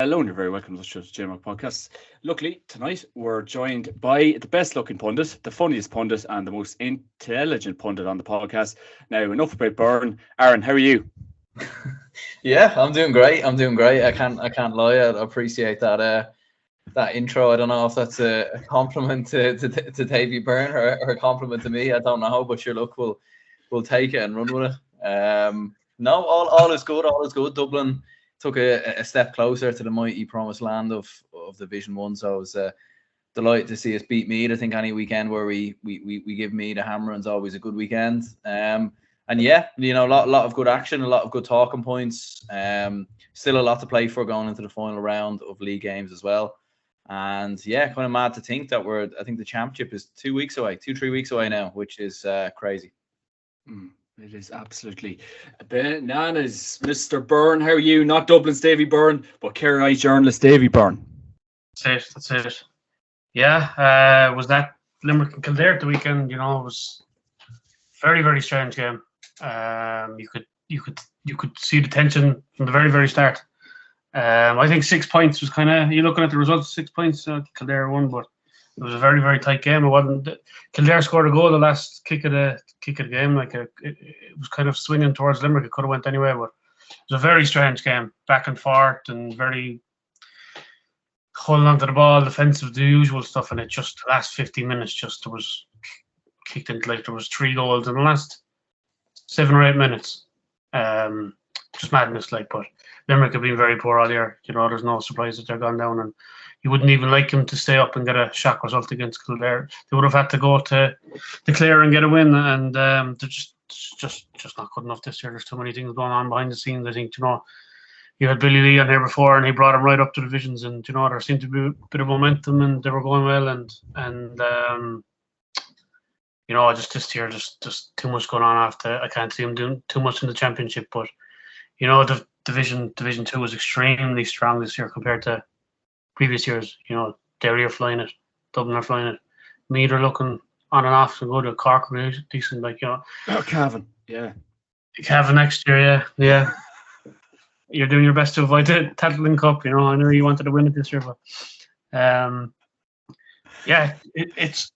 Hello, and you're very welcome to the JMac podcast. Luckily, tonight we're joined by the best looking pundit, the funniest pundit, and the most intelligent pundit on the podcast. Now, enough about Byrne. Aaron, how are you? Yeah, I'm doing great. I can't lie. I appreciate that intro. I don't know if that's a compliment to Davy Byrne or a compliment to me. I don't know, but sure, look, we'll take it and run with it. No, all is good. All is good. Dublin took a step closer to the mighty promised land of Division 1. So I was delighted to see us beat Meath. I think any weekend where we give Meath a hammer is always a good weekend. And yeah, a lot of good action, a lot of good talking points. Still a lot to play for going into the final round of league games as well. And yeah, kind of mad to think that I think the championship is 3 weeks away now, which is crazy. It is absolutely bananas. Mr. Byrne, how are you? Not Dublin's Davy Byrne, but Kerry journalist Davy Byrne. That's it. Yeah, was that Limerick and Kildare at the weekend? It was very, very strange game. You could see the tension from the very, very start. I think 6 points was kind of, you're looking at the results, 6 points, Kildare won, but it was a very, very tight game. It wasn't. Kildare scored a goal the last kick of the game. It was kind of swinging towards Limerick. It could have went anywhere, but it was a very strange game, back and forth, and very holding onto the ball, defensive, the usual stuff. And it just the last 50 minutes, there was kicked into there was 3 goals in the last 7 or 8 minutes. Just madness, but Limerick have been very poor all year. There's no surprise that they're gone down, and you wouldn't even like them to stay up and get a shock result against Kildare. They would have had to go to Clare and get a win, and they're just not good enough this year. There's too many things going on behind the scenes. I think you had Billy Lee on here before, and he brought him right up to divisions, and there seemed to be a bit of momentum, and they were going well, and just this year, just too much going on after. I can't see him doing too much in the championship, but the Division 2 was extremely strong this year compared to previous years. Derry are flying it, Dublin are flying it, Meath are looking on and off to go to Cork, really decent. Cavan, yeah. Cavan next year, yeah. You're doing your best to avoid the Tattling Cup. I know you wanted to win it this year, but yeah, it's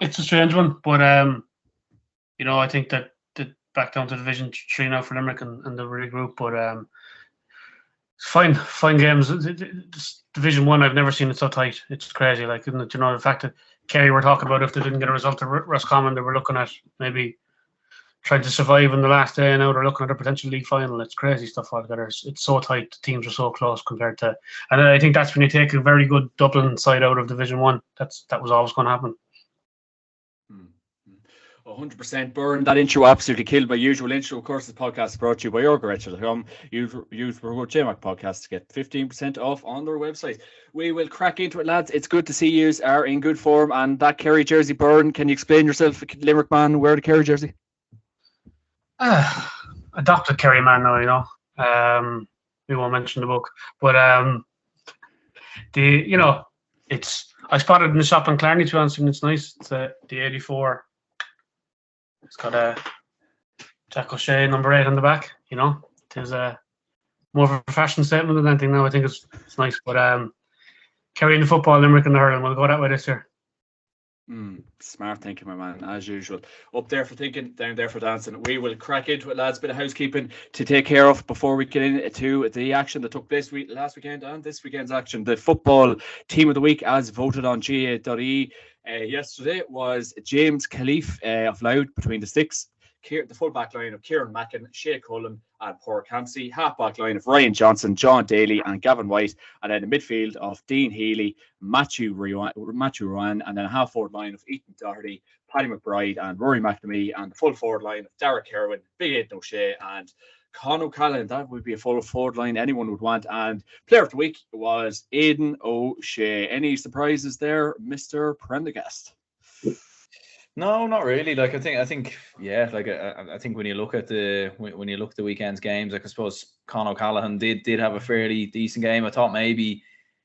a strange one. But I think that back down to Division 3 now for Limerick and the regroup. But fine games. Division 1, I've never seen it so tight. It's crazy. Isn't it? The fact that Kerry were talking about if they didn't get a result at Roscommon, they were looking at maybe trying to survive in the last day, and now they're looking at a potential league final. It's crazy stuff altogether. It's so tight. The teams are so close compared to, and I think that's when you take a very good Dublin side out of Division 1. That was always going to happen. 100%. Byrne, that intro absolutely killed my usual intro. Of course, the podcast is brought to you by Orgarretcher.com. Use JMac podcast to get 15% off on their website. We will crack into it, lads. It's good to see you are in good form. And that Kerry jersey, Byrne, can you explain yourself, Limerick man, wear the Kerry jersey? Adopted Kerry man now, we won't mention the book. But I spotted it in the shop in Clarny, to be honest, and it's nice. It's the 84. It's got a Jack O'Shea number 8 on the back. There's more of a fashion statement than anything now. I think it's nice. But Kerry in the football, Limerick in the hurling, we'll go that way this year. Smart thinking, my man, as usual. Up there for thinking, down there for dancing. We will crack into it, lads. Bit of housekeeping to take care of before we get into the action that took place last weekend and this weekend's action. The football team of the week, as voted on GA.E. Yesterday, was James Khalif of Louth between the sticks. The full back line of Kieran Mackin, Shea Cullen and Paul Campsey. Half back line of Ryan Johnson, John Daly and Gavin White. And then the midfield of Dean Healy, Matthew Ryan, and then a half forward line of Ethan Doherty, Paddy McBride and Rory McNamee, and the full forward line of Derek Kerwin, Big Aidan O'Shea and Con O'Callaghan. That would be a full forward line anyone would want. And player of the week was Aidan O'Shea. Any surprises there, Mr. Prendergast? No, not really. I think, yeah. I think when you look at the weekend's games, I suppose Con O'Callaghan did have a fairly decent game. I thought maybe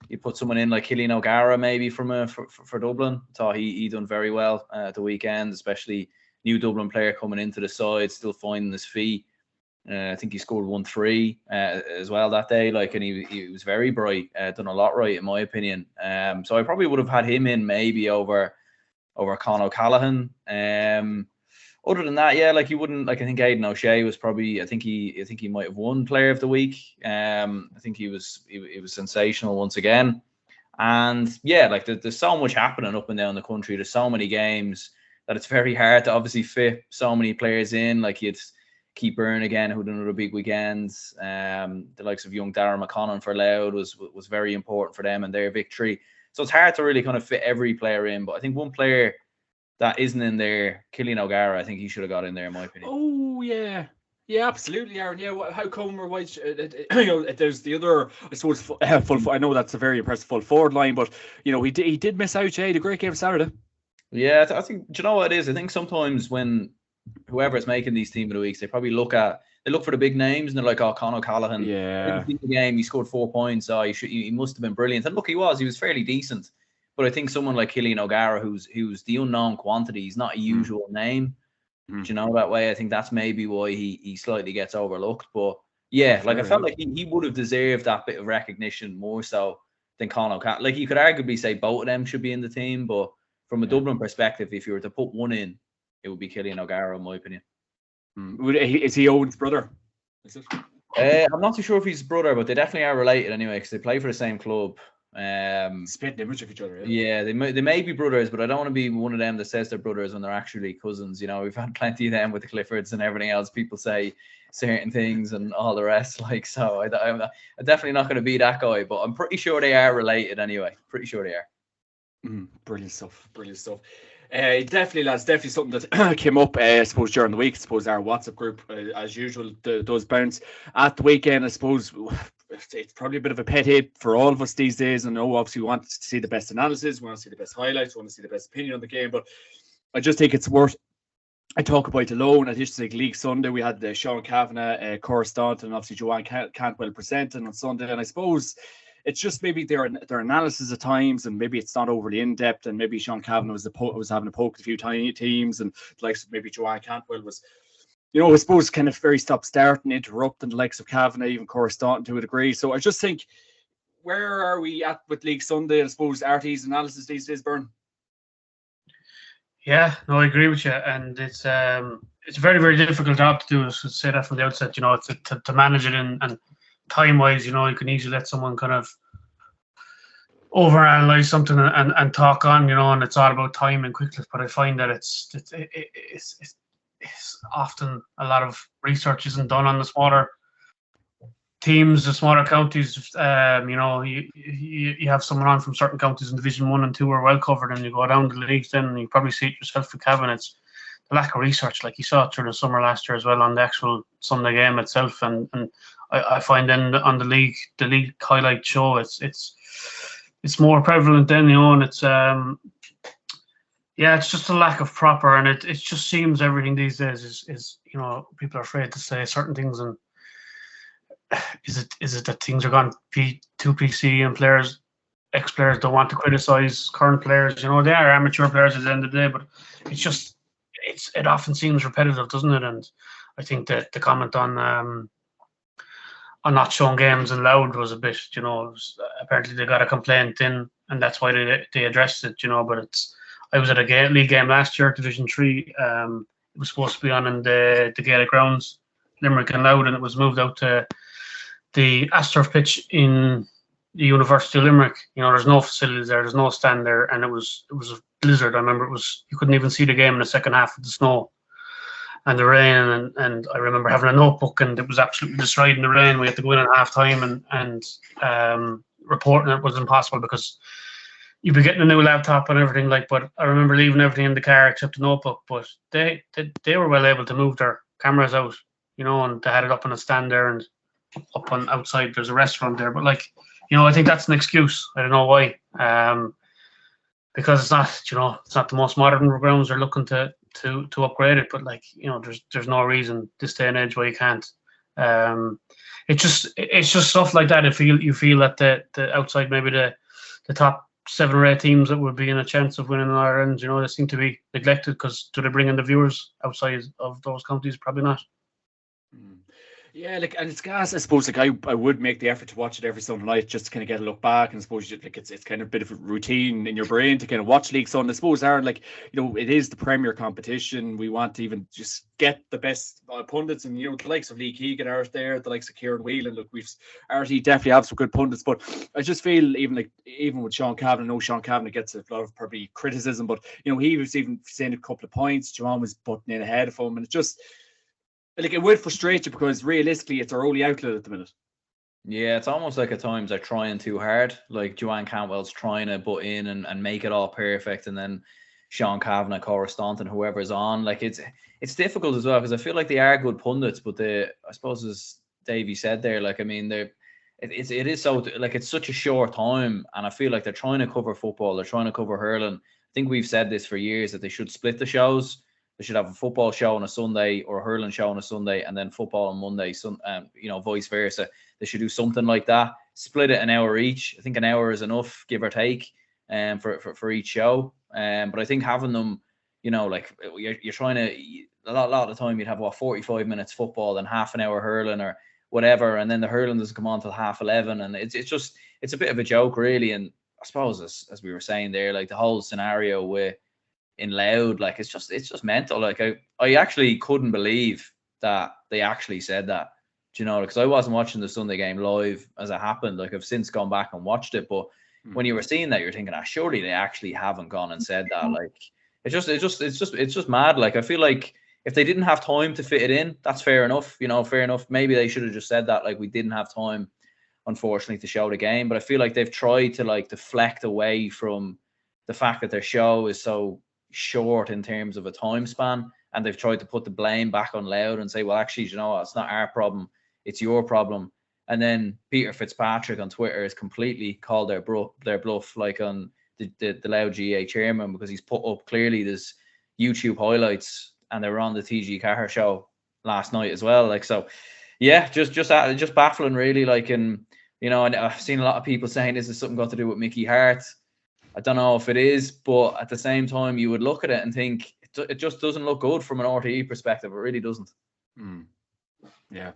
you put someone in like Killian O'Gara maybe for Dublin. I thought he done very well at the weekend, especially new Dublin player coming into the side, still finding his feet. I think he scored 1-3 as well that day. Like, and he was very bright. Done a lot right in my opinion. So I probably would have had him in maybe over Con O'Callaghan. Other than that, yeah, like you wouldn't like. I think Aidan O'Shea was probably. I think he might have won Player of the Week. I think he was sensational once again. And yeah, like there's so much happening up and down the country. There's so many games that it's very hard to obviously fit so many players in. Like you'd Keith Byrne again, who had another big weekend. The likes of young Darragh McConnell for Loud was very important for them and their victory. So it's hard to really kind of fit every player in. But I think one player that isn't in there, Cillian O'Gara, I think he should have got in there, in my opinion. Oh, yeah. Yeah, absolutely, Aaron. Yeah, how come or why? There's the other, I suppose, full. I know that's a very impressive full forward line, but he did miss out. Jay, the great game Saturday. Yeah, I think. Do you know what it is? I think sometimes when whoever's making these team of the weeks, they probably look for the big names and they're like, oh, Con O'Callaghan. Yeah. In the game, he scored 4 points. Oh, he must have been brilliant. And look, he was fairly decent. But I think someone like Cillian O'Gara, who's the unknown quantity, he's not a usual name. Do you know that way? I think that's maybe why he slightly gets overlooked. But yeah, like I felt like he would have deserved that bit of recognition more so than Con O'Callaghan. Like you could arguably say both of them should be in the team, but from a Dublin perspective, if you were to put one in, it would be Cillian O'Gara, in my opinion. Is he Owen's brother? Is it? I'm not too sure if he's his brother, but they definitely are related anyway because they play for the same club. Spitting image of each other. Yeah, they may be brothers, but I don't want to be one of them that says they're brothers when they're actually cousins. We've had plenty of them with the Cliffords and everything else. People say certain things and all the rest. Like, so I'm definitely not going to be that guy, but I'm pretty sure they are related anyway. Pretty sure they are. Brilliant stuff. Definitely, lads. Definitely something that came up, I suppose, during the week. I suppose our WhatsApp group, as usual, does bounce at the weekend. I suppose it's probably a bit of a pet hate for all of us these days. And obviously, we want to see the best analysis, we want to see the best highlights, we want to see the best opinion on the game. But I just think it's worth. I talk about it alone. At District League Sunday, we had Sean Kavanagh, Cora Staunton, and obviously Joanne Cantwell presenting on Sunday. And I suppose it's just maybe their analysis at times, and maybe it's not overly in depth. And maybe Sean Kavanagh was having a poke at a few tiny teams, and the likes of maybe Joanne Cantwell was, I suppose, kind of very stop-start and interrupting the likes of Kavanagh, even Cora Staunton to a degree. So I just think, where are we at with League Sunday? I suppose RT's analysis these days, Byrne. Yeah, no, I agree with you, and it's a very, very difficult job to do. To say that from the outset, to manage it and time-wise, you can easily let someone kind of overanalyze something and talk on, and it's all about time and quickness. But I find that it's often a lot of research isn't done on the smaller teams, the smaller counties. You have someone on from certain counties in Division 1 and 2 are well covered, and you go down to the leagues, then you probably see it yourself for Cavan. It's the lack of research, like you saw it through the summer last year as well on the actual Sunday game itself, and I find then on the league highlight show, it's more prevalent then, and it's it's just a lack of proper, and it just seems everything these days is people are afraid to say certain things, and is it that things are gone too PC and ex-players don't want to criticise current players? They are amateur players at the end of the day, but it's just it often seems repetitive, doesn't it? And I think that the comment on not showing games in Loud was a bit, apparently they got a complaint in, and that's why they addressed it, but I was at a league game last year, Division 3. It was supposed to be on in the Gaelic grounds, Limerick and Loud, and it was moved out to the AstroTurf pitch in the University of Limerick. There's no facilities there, there's no stand there, and it was a blizzard. I remember you couldn't even see the game in the second half of the snow and the rain, and I remember having a notebook, and it was absolutely destroyed in the rain. We had to go in at half time and reporting it was impossible because you'd be getting a new laptop and everything, but I remember leaving everything in the car except the notebook. But they were well able to move their cameras out, and they had it up on a stand there, and up on outside there's a restaurant there. But I think that's an excuse. I don't know why. Because it's not the most modern grounds. They're looking to upgrade it, but there's no reason this day and age why you can't. It's just stuff like that. If you feel that the outside, maybe the top 7 or 8 teams that would be in a chance of winning in Ireland, they seem to be neglected, because do they bring in the viewers outside of those counties? Probably not. Yeah, like, and it's gas. I suppose, like, I would make the effort to watch it every Sunday night just to kind of get a look back, and I suppose like it's kind of a bit of a routine in your brain to kind of watch League Sun. I suppose, Aaron, like, it is the premier competition. We want to even just get the best pundits, and the likes of Lee Keegan are there, the likes of Kieran Whelan. Look, we've already definitely have some good pundits, but I just feel even with Sean Cavan, I know Sean Cavan gets a lot of probably criticism, but he was even saying a couple of points. Joanne was butting in ahead of him, and it's just. Like, it would frustrate you because realistically it's our only outlet at the minute. Yeah, it's almost like at times they're trying too hard. Like Joanne Cantwell's trying to butt in and make it all perfect, and then Sean Kavanagh, Cora Staunton, whoever's on. Like it's difficult as well because I feel like they are good pundits, but I suppose as Davey said there, like I mean it is so like it's such a short time, and I feel like they're trying to cover football, they're trying to cover hurling. I think we've said this for years that they should split the shows. They should have a football show on a Sunday or a hurling show on a Sunday, and then football on Monday. Vice versa. They should do something like that. Split it an hour each. I think an hour is enough, give or take, for each show. But I think having them, like you're trying to a lot of the time you'd have 45 minutes football, then half an hour hurling or whatever, and then the hurling doesn't come on till 11:30, and it's a bit of a joke really. And I suppose as we were saying there, like the whole scenario with. In Loud, like it's just mental. Like I actually couldn't believe that they actually said that. Because I wasn't watching the Sunday game live as it happened. Like I've since gone back and watched it, but when you were seeing that, you're thinking, surely they actually haven't gone and said that. Like it's just mad. Like I feel like if they didn't have time to fit it in, that's fair enough. Fair enough. Maybe they should have just said that. Like we didn't have time, unfortunately, to show the game. But I feel like they've tried to like deflect away from the fact that their show is so short in terms of a time span, and they've tried to put the blame back on Loud and say, well, actually, it's not our problem, it's your problem. And then Peter Fitzpatrick on Twitter has completely called their bluff, like on the Loud GA chairman, because he's put up clearly this YouTube highlights, and they were on the TG Carr show last night as well. Like, so yeah, just baffling really. Like, and I've seen a lot of people saying this is something got to do with Mickey Hart. I don't know if it is, but at the same time, you would look at it and think it just doesn't look good from an RTE perspective. It really doesn't. Yeah.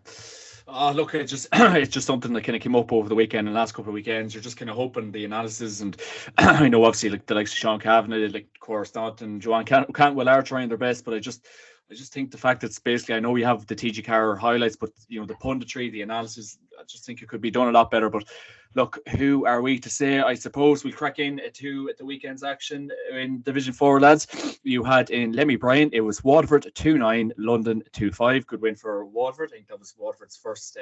Look, it's just something that kind of came up over the weekend and last couple of weekends. You're just kind of hoping the analysis, and I know obviously like the likes of Sean Kavanagh, like Cora Staunton, Joanne Cantwell are trying their best, but I just think the fact that it's basically, I know we have the TG Carr highlights, but the punditry, the analysis, I just think it could be done a lot better. But look, who are we to say? I suppose we'll crack in at the weekend's action in Division 4, lads. You had in Lemmy Bryan, it was Waterford 2-9, London 2-5. Good win for Waterford. I think that was Waterford's first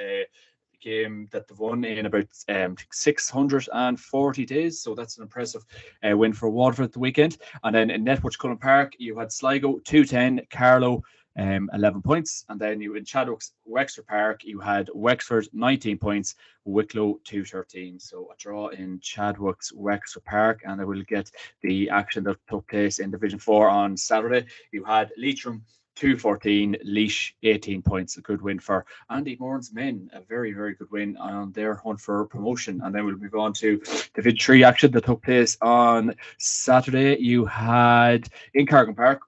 game that they've won in about 640 days. So that's an impressive win for Waterford at the weekend. And then in Netwatch Cullen Park, you had Sligo 2-10, Carlow 11 points. And then you in Chadwick's Wexford Park, you had Wexford 19 points, Wicklow 2-13. So a draw in Chadwick's Wexford Park. And I will get the action that took place in Division 4 on Saturday. You had Leitrim 2-14, Laois 18 points. A good win for Andy Moran's men. A very, very good win on their hunt for promotion. And then we'll move on to Division 3 action that took place on Saturday. You had in Cargan Park,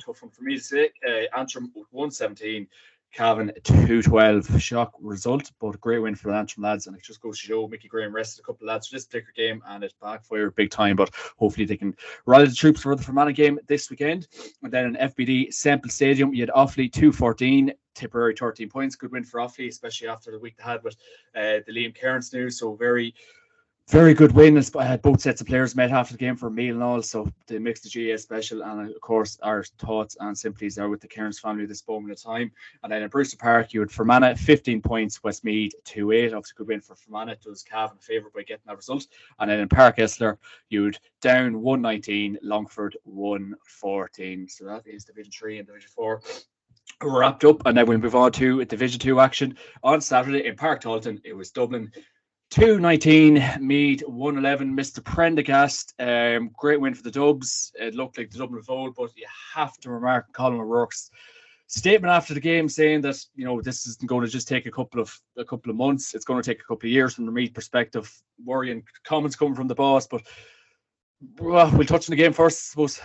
tough one for me to say, Antrim 1-17, Cavan 2-12. Shock result, but a great win for the Antrim lads. And it just goes to show Mickey Graham rested a couple of lads for this particular game, and it backfired big time. But hopefully they can rally the troops for the Fermanagh game this weekend. And then in FBD Semple Stadium, you had Offaly 2-14, Tipperary 13 points. Good win for Offaly, especially after the week they had with the Liam Cairns news. So very, very good win. Both sets of players met after the game for a meal and all, so they mixed the GA special. And of course, our thoughts and sympathies are with the Cairns family at this moment of time. And then in Brewster Park, you had Fermanagh 15 points, Westmeath 2-8. Obviously, good win for Fermanagh. It was Cavan a favourite by getting that result. And then in Park Esler, you had Down 1-19, Longford 1-14. So that is Division 3 and Division 4 wrapped up. And then we move on to Division 2 action on Saturday in Park Talton. It was Dublin 2-19, Meath 1-11. Mr. Prendergast, great win for the Dubs. It looked like the Dublin of old, but you have to remark Colin O'Rourke's statement after the game, saying that this isn't going to just take a couple of months. It's going to take a couple of years from the Meath perspective. Worrying comments coming from the boss, but we'll touch on the game first, I suppose.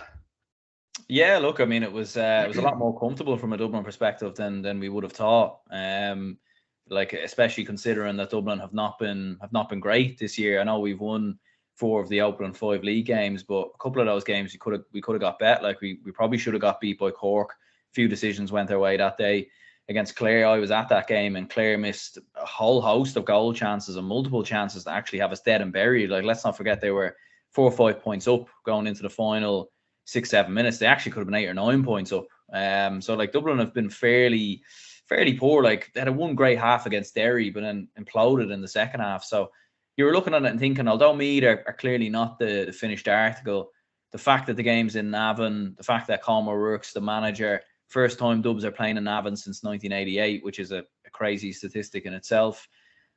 Yeah, look, I mean, it was a lot more comfortable from a Dublin perspective than we would have thought. like especially considering that Dublin have not been great this year. I know we've won 4 of the opening 5 league games, but a couple of those games we could have got bet. Like we probably should have got beat by Cork. A few decisions went their way that day. Against Clare, I was at that game, and Clare missed a whole host of goal chances and multiple chances to actually have us dead and buried. Like, let's not forget they were 4 or 5 points up going into the final 6-7 minutes. They actually could have been 8 or 9 points up. So like Dublin have been fairly poor. Like they had a one great half against Derry, but then imploded in the second half. So you were looking at it and thinking, although Meath are clearly not the finished article, the fact that the game's in Navan, the fact that Colm O'Rourke's the manager, first time Dubs are playing in Navan since 1988, which is a crazy statistic in itself.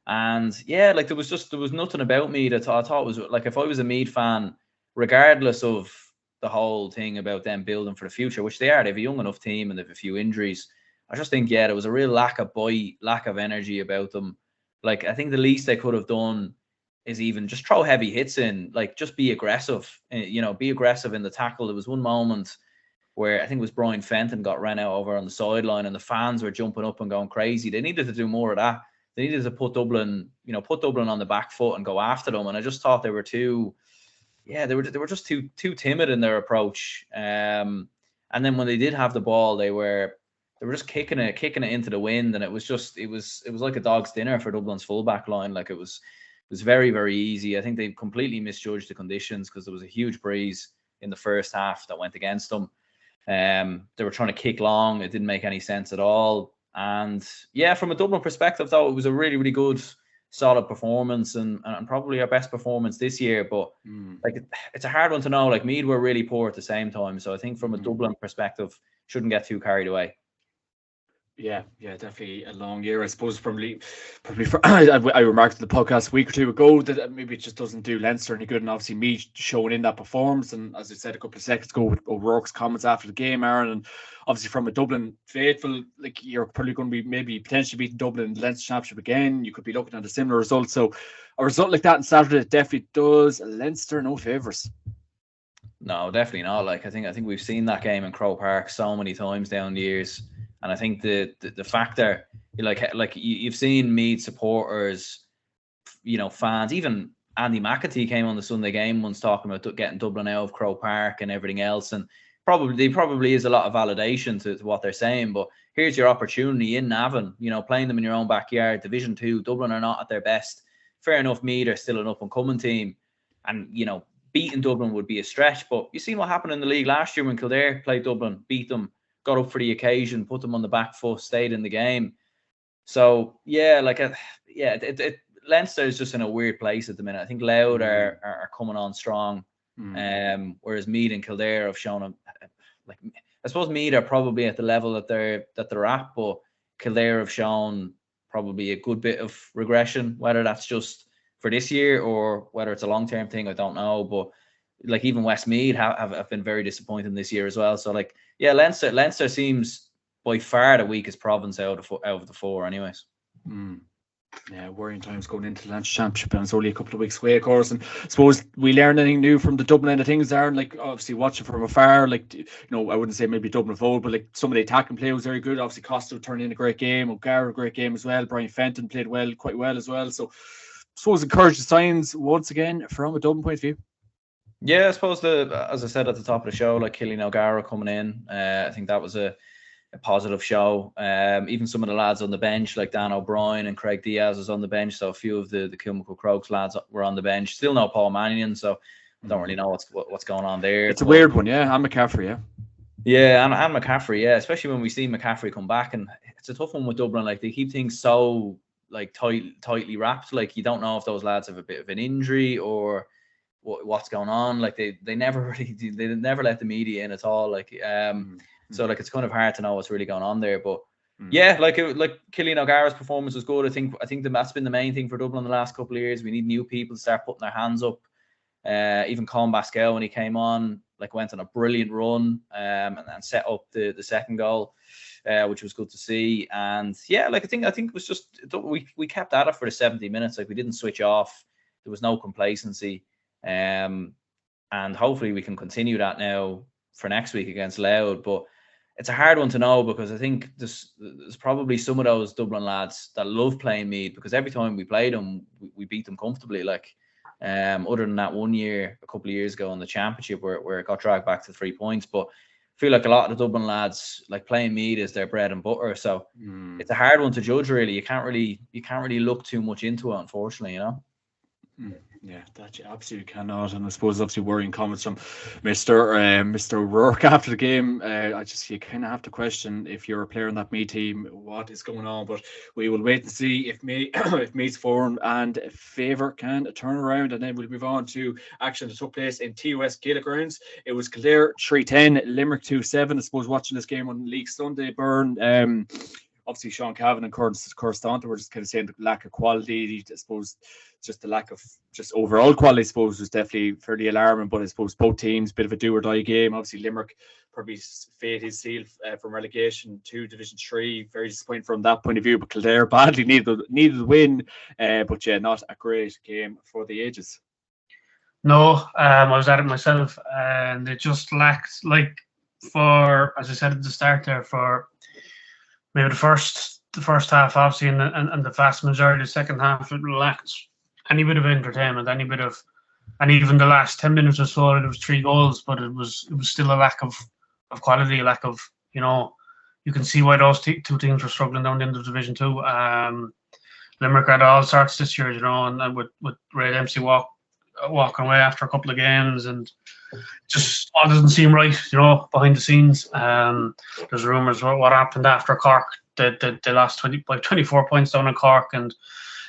And yeah, like there was nothing about Meath that I thought was like, if I was a Meath fan, regardless of the whole thing about them building for the future, which they are, they have a young enough team and they have a few injuries. I just think, there was a real lack of bite, lack of energy about them. Like, I think the least they could have done is even just throw heavy hits in, like just be aggressive, be aggressive in the tackle. There was one moment where I think it was Brian Fenton got ran out over on the sideline and the fans were jumping up and going crazy. They needed to do more of that. They needed to put Dublin on the back foot and go after them. And I just thought they were they were just too timid in their approach. And then when they did have the ball, they were just kicking it into the wind, and it was like a dog's dinner for Dublin's fullback line. Like it was very, very easy. I think they completely misjudged the conditions because there was a huge breeze in the first half that went against them. They were trying to kick long. It didn't make any sense at all. And yeah, from a Dublin perspective, though, it was a really, really good, solid performance and probably our best performance this year. But like it's a hard one to know. Like Meath were really poor at the same time. So I think from a Dublin perspective, shouldn't get too carried away. Yeah, definitely a long year. I suppose probably for I remarked in the podcast a week or two ago that maybe it just doesn't do Leinster any good, and obviously Meath showing in that performance. And as I said a couple of seconds ago with O'Rourke's comments after the game, Aaron, and obviously from a Dublin faithful, like you're probably going to be maybe potentially beating Dublin in the Leinster Championship again. You could be looking at a similar result. So a result like that on Saturday definitely does Leinster no favours. No, definitely not. Like I think we've seen that game in Croke Park so many times down the years. And I think the factor, like you've seen Meath supporters, fans, even Andy McAtee came on the Sunday game once talking about getting Dublin out of Croke Park and everything else. And probably is a lot of validation to what they're saying. But here's your opportunity in Navan, playing them in your own backyard. Division 2, Dublin are not at their best. Fair enough, Meath are still an up-and-coming team. And, beating Dublin would be a stretch. But you seen what happened in the league last year when Kildare played Dublin, beat them, got up for the occasion, put them on the back foot, stayed in the game. So yeah, Leinster is just in a weird place at the minute. I think Louth are coming on strong, whereas Meath and Kildare have shown I suppose Meath are probably at the level that they're at, but Kildare have shown probably a good bit of regression. Whether that's just for this year or whether it's a long-term thing, I don't know. But like even Westmeath have been very disappointing this year as well. So like, yeah, Leinster seems by far the weakest province out of the 4 anyways. Yeah, worrying times going into the Leinster Championship, and it's only a couple of weeks away, of course. And I suppose we learned anything new from the Dublin end of things, Aaron? Like obviously watching from afar, like I wouldn't say maybe Dublin of old, but like some of the attacking play was very good. Obviously Costa turned in a great game, O'Gara a great game as well. Brian Fenton played quite well as well. So I suppose encouraging signs once again from a Dublin point of view. Yeah, I suppose as I said at the top of the show, like Cillian O'Gara coming in, I think that was a positive show. Even some of the lads on the bench, like Dan O'Brien and Craig Diaz was on the bench, so a few of the Kilmacud Crokes lads were on the bench. Still no Paul Mannion, so I don't really know what's going on there. It's a weird one, yeah. And McCaffrey, yeah. Yeah, and McCaffrey, yeah. Especially when we see McCaffrey come back, and it's a tough one with Dublin. Like they keep things so like tightly wrapped. Like you don't know if those lads have a bit of an injury or what's going on. Like they never let the media in at all. Like so like it's kind of hard to know what's really going on there. But yeah, like Cillian O'Gara's performance was good. I think that's been the main thing for Dublin the last couple of years. We need new people to start putting their hands up. Even Colm Basquel, when he came on, like went on a brilliant run and set up the second goal, which was good to see. And yeah, like I think it was just we kept at it for the 70 minutes. Like we didn't switch off. There was no complacency. And hopefully we can continue that now for next week against Louth. But it's a hard one to know, because I think there's probably some of those Dublin lads that love playing Meath, because every time we played them, we beat them comfortably. Like, other than that one year, a couple of years ago in the championship where it got dragged back to 3 points. But I feel like a lot of the Dublin lads, like, playing Meath is their bread and butter. So it's a hard one to judge, really. You can't really look too much into it, unfortunately, you know. Yeah, that you absolutely cannot. And I suppose obviously worrying comments from Mr. O'Rourke after the game. You kind of have to question, if you're a player in that Meath team, what is going on. But we will wait and see if Meath's form and favour can turn around, and then we'll move on to action that took place in TUS Gaelic grounds. It was Kildare 3-10, Limerick 2-7. I suppose watching this game on League Sunday, Byrne. Obviously, Sean Cavan and Curtis Staunton were just kind of saying the lack of quality. I suppose just the lack of just overall quality, I suppose, was definitely fairly alarming. But I suppose both teams, bit of a do-or-die game. Obviously, Limerick probably fate his seal from relegation to Division 3. Very disappointing from that point of view. But Kildare badly needed the win. But yeah, not a great game for the ages. No, I was at it myself, and it just lacked, like, as I said at the start there, for maybe the first half, obviously, and the vast majority of the second half, it lacked any bit of entertainment, and even the last 10 minutes or so, there was 3 goals, but it was still a lack of quality, a lack of, you can see why those two teams were struggling down into Division 2. Limerick had all sorts this year, and with Ray Dempsey walking away after a couple of games, and just all doesn't seem right, behind the scenes. There's rumours about what happened after Cork. They lost 24 points down in Cork, and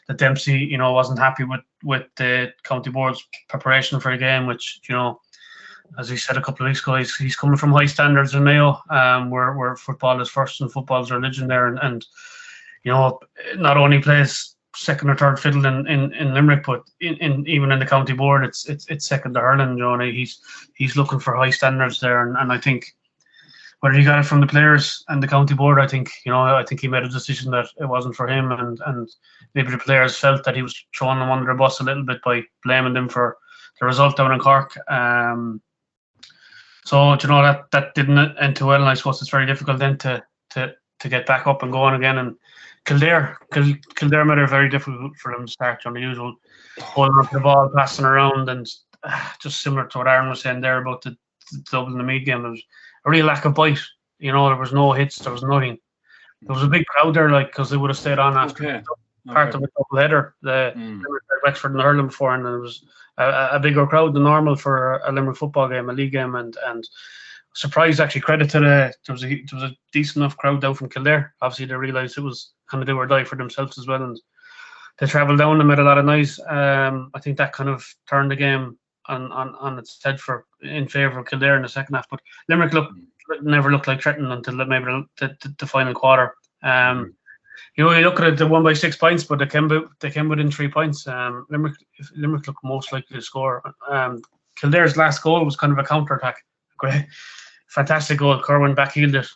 that Dempsey, wasn't happy with the county board's preparation for the game, which, as he said a couple of weeks ago, he's coming from high standards in Mayo, where football is first and football's religion there, and not only plays second or third fiddle in Limerick, but even in the county board, it's second to hurling. He's looking for high standards there, and I think whether he got it from the players and the county board, I think he made a decision that it wasn't for him, and maybe the players felt that he was throwing them under the bus a little bit by blaming them for the result down in Cork. So that didn't end too well, and I suppose it's very difficult then to get back up and going again. And Kildare made it very difficult for them to start on the usual holding up the ball, passing around, and just similar to what Aaron was saying there about the Dublin and Meath game. There was a real lack of bite. There was no hits, there was nothing. There was a big crowd there, because they would have stayed on after part of a double header. Wexford and Hurling before, and it was a bigger crowd than normal for a Limerick football game, a league game, and surprised, actually, credit to there was a decent enough crowd down from Kildare. Obviously, they realised it was kind of do or die for themselves as well, and they travelled down and made a lot of noise. I think that kind of turned the game on its head in favour of Kildare in the second half. But Limerick never looked like threatening until maybe the final quarter. You look at it, they won by 6 points, but they came within 3 points. Limerick looked most likely to score. Kildare's last goal was kind of a counter-attack. Great, fantastic goal. Kerwin backheeled it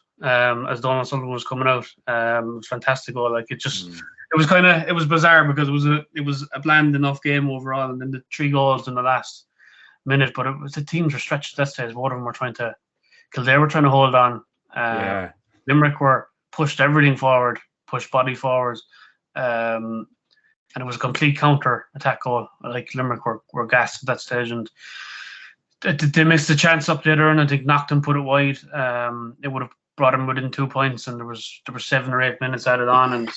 as Donald Sullivan was coming out. It was a fantastic goal. Like, it was bizarre, because it was a bland enough game overall, and then the 3 goals in the last minute. But the teams were stretched at that stage. Both of them Kildare were trying to hold on. Limerick were pushed everything forward, pushed body forwards, and it was a complete counter attack goal. Like, Limerick were gassed at that stage, and they missed the chance up there, and I think Nocton put it wide. It would have brought him within 2 points, and there was 7 or 8 minutes added on, and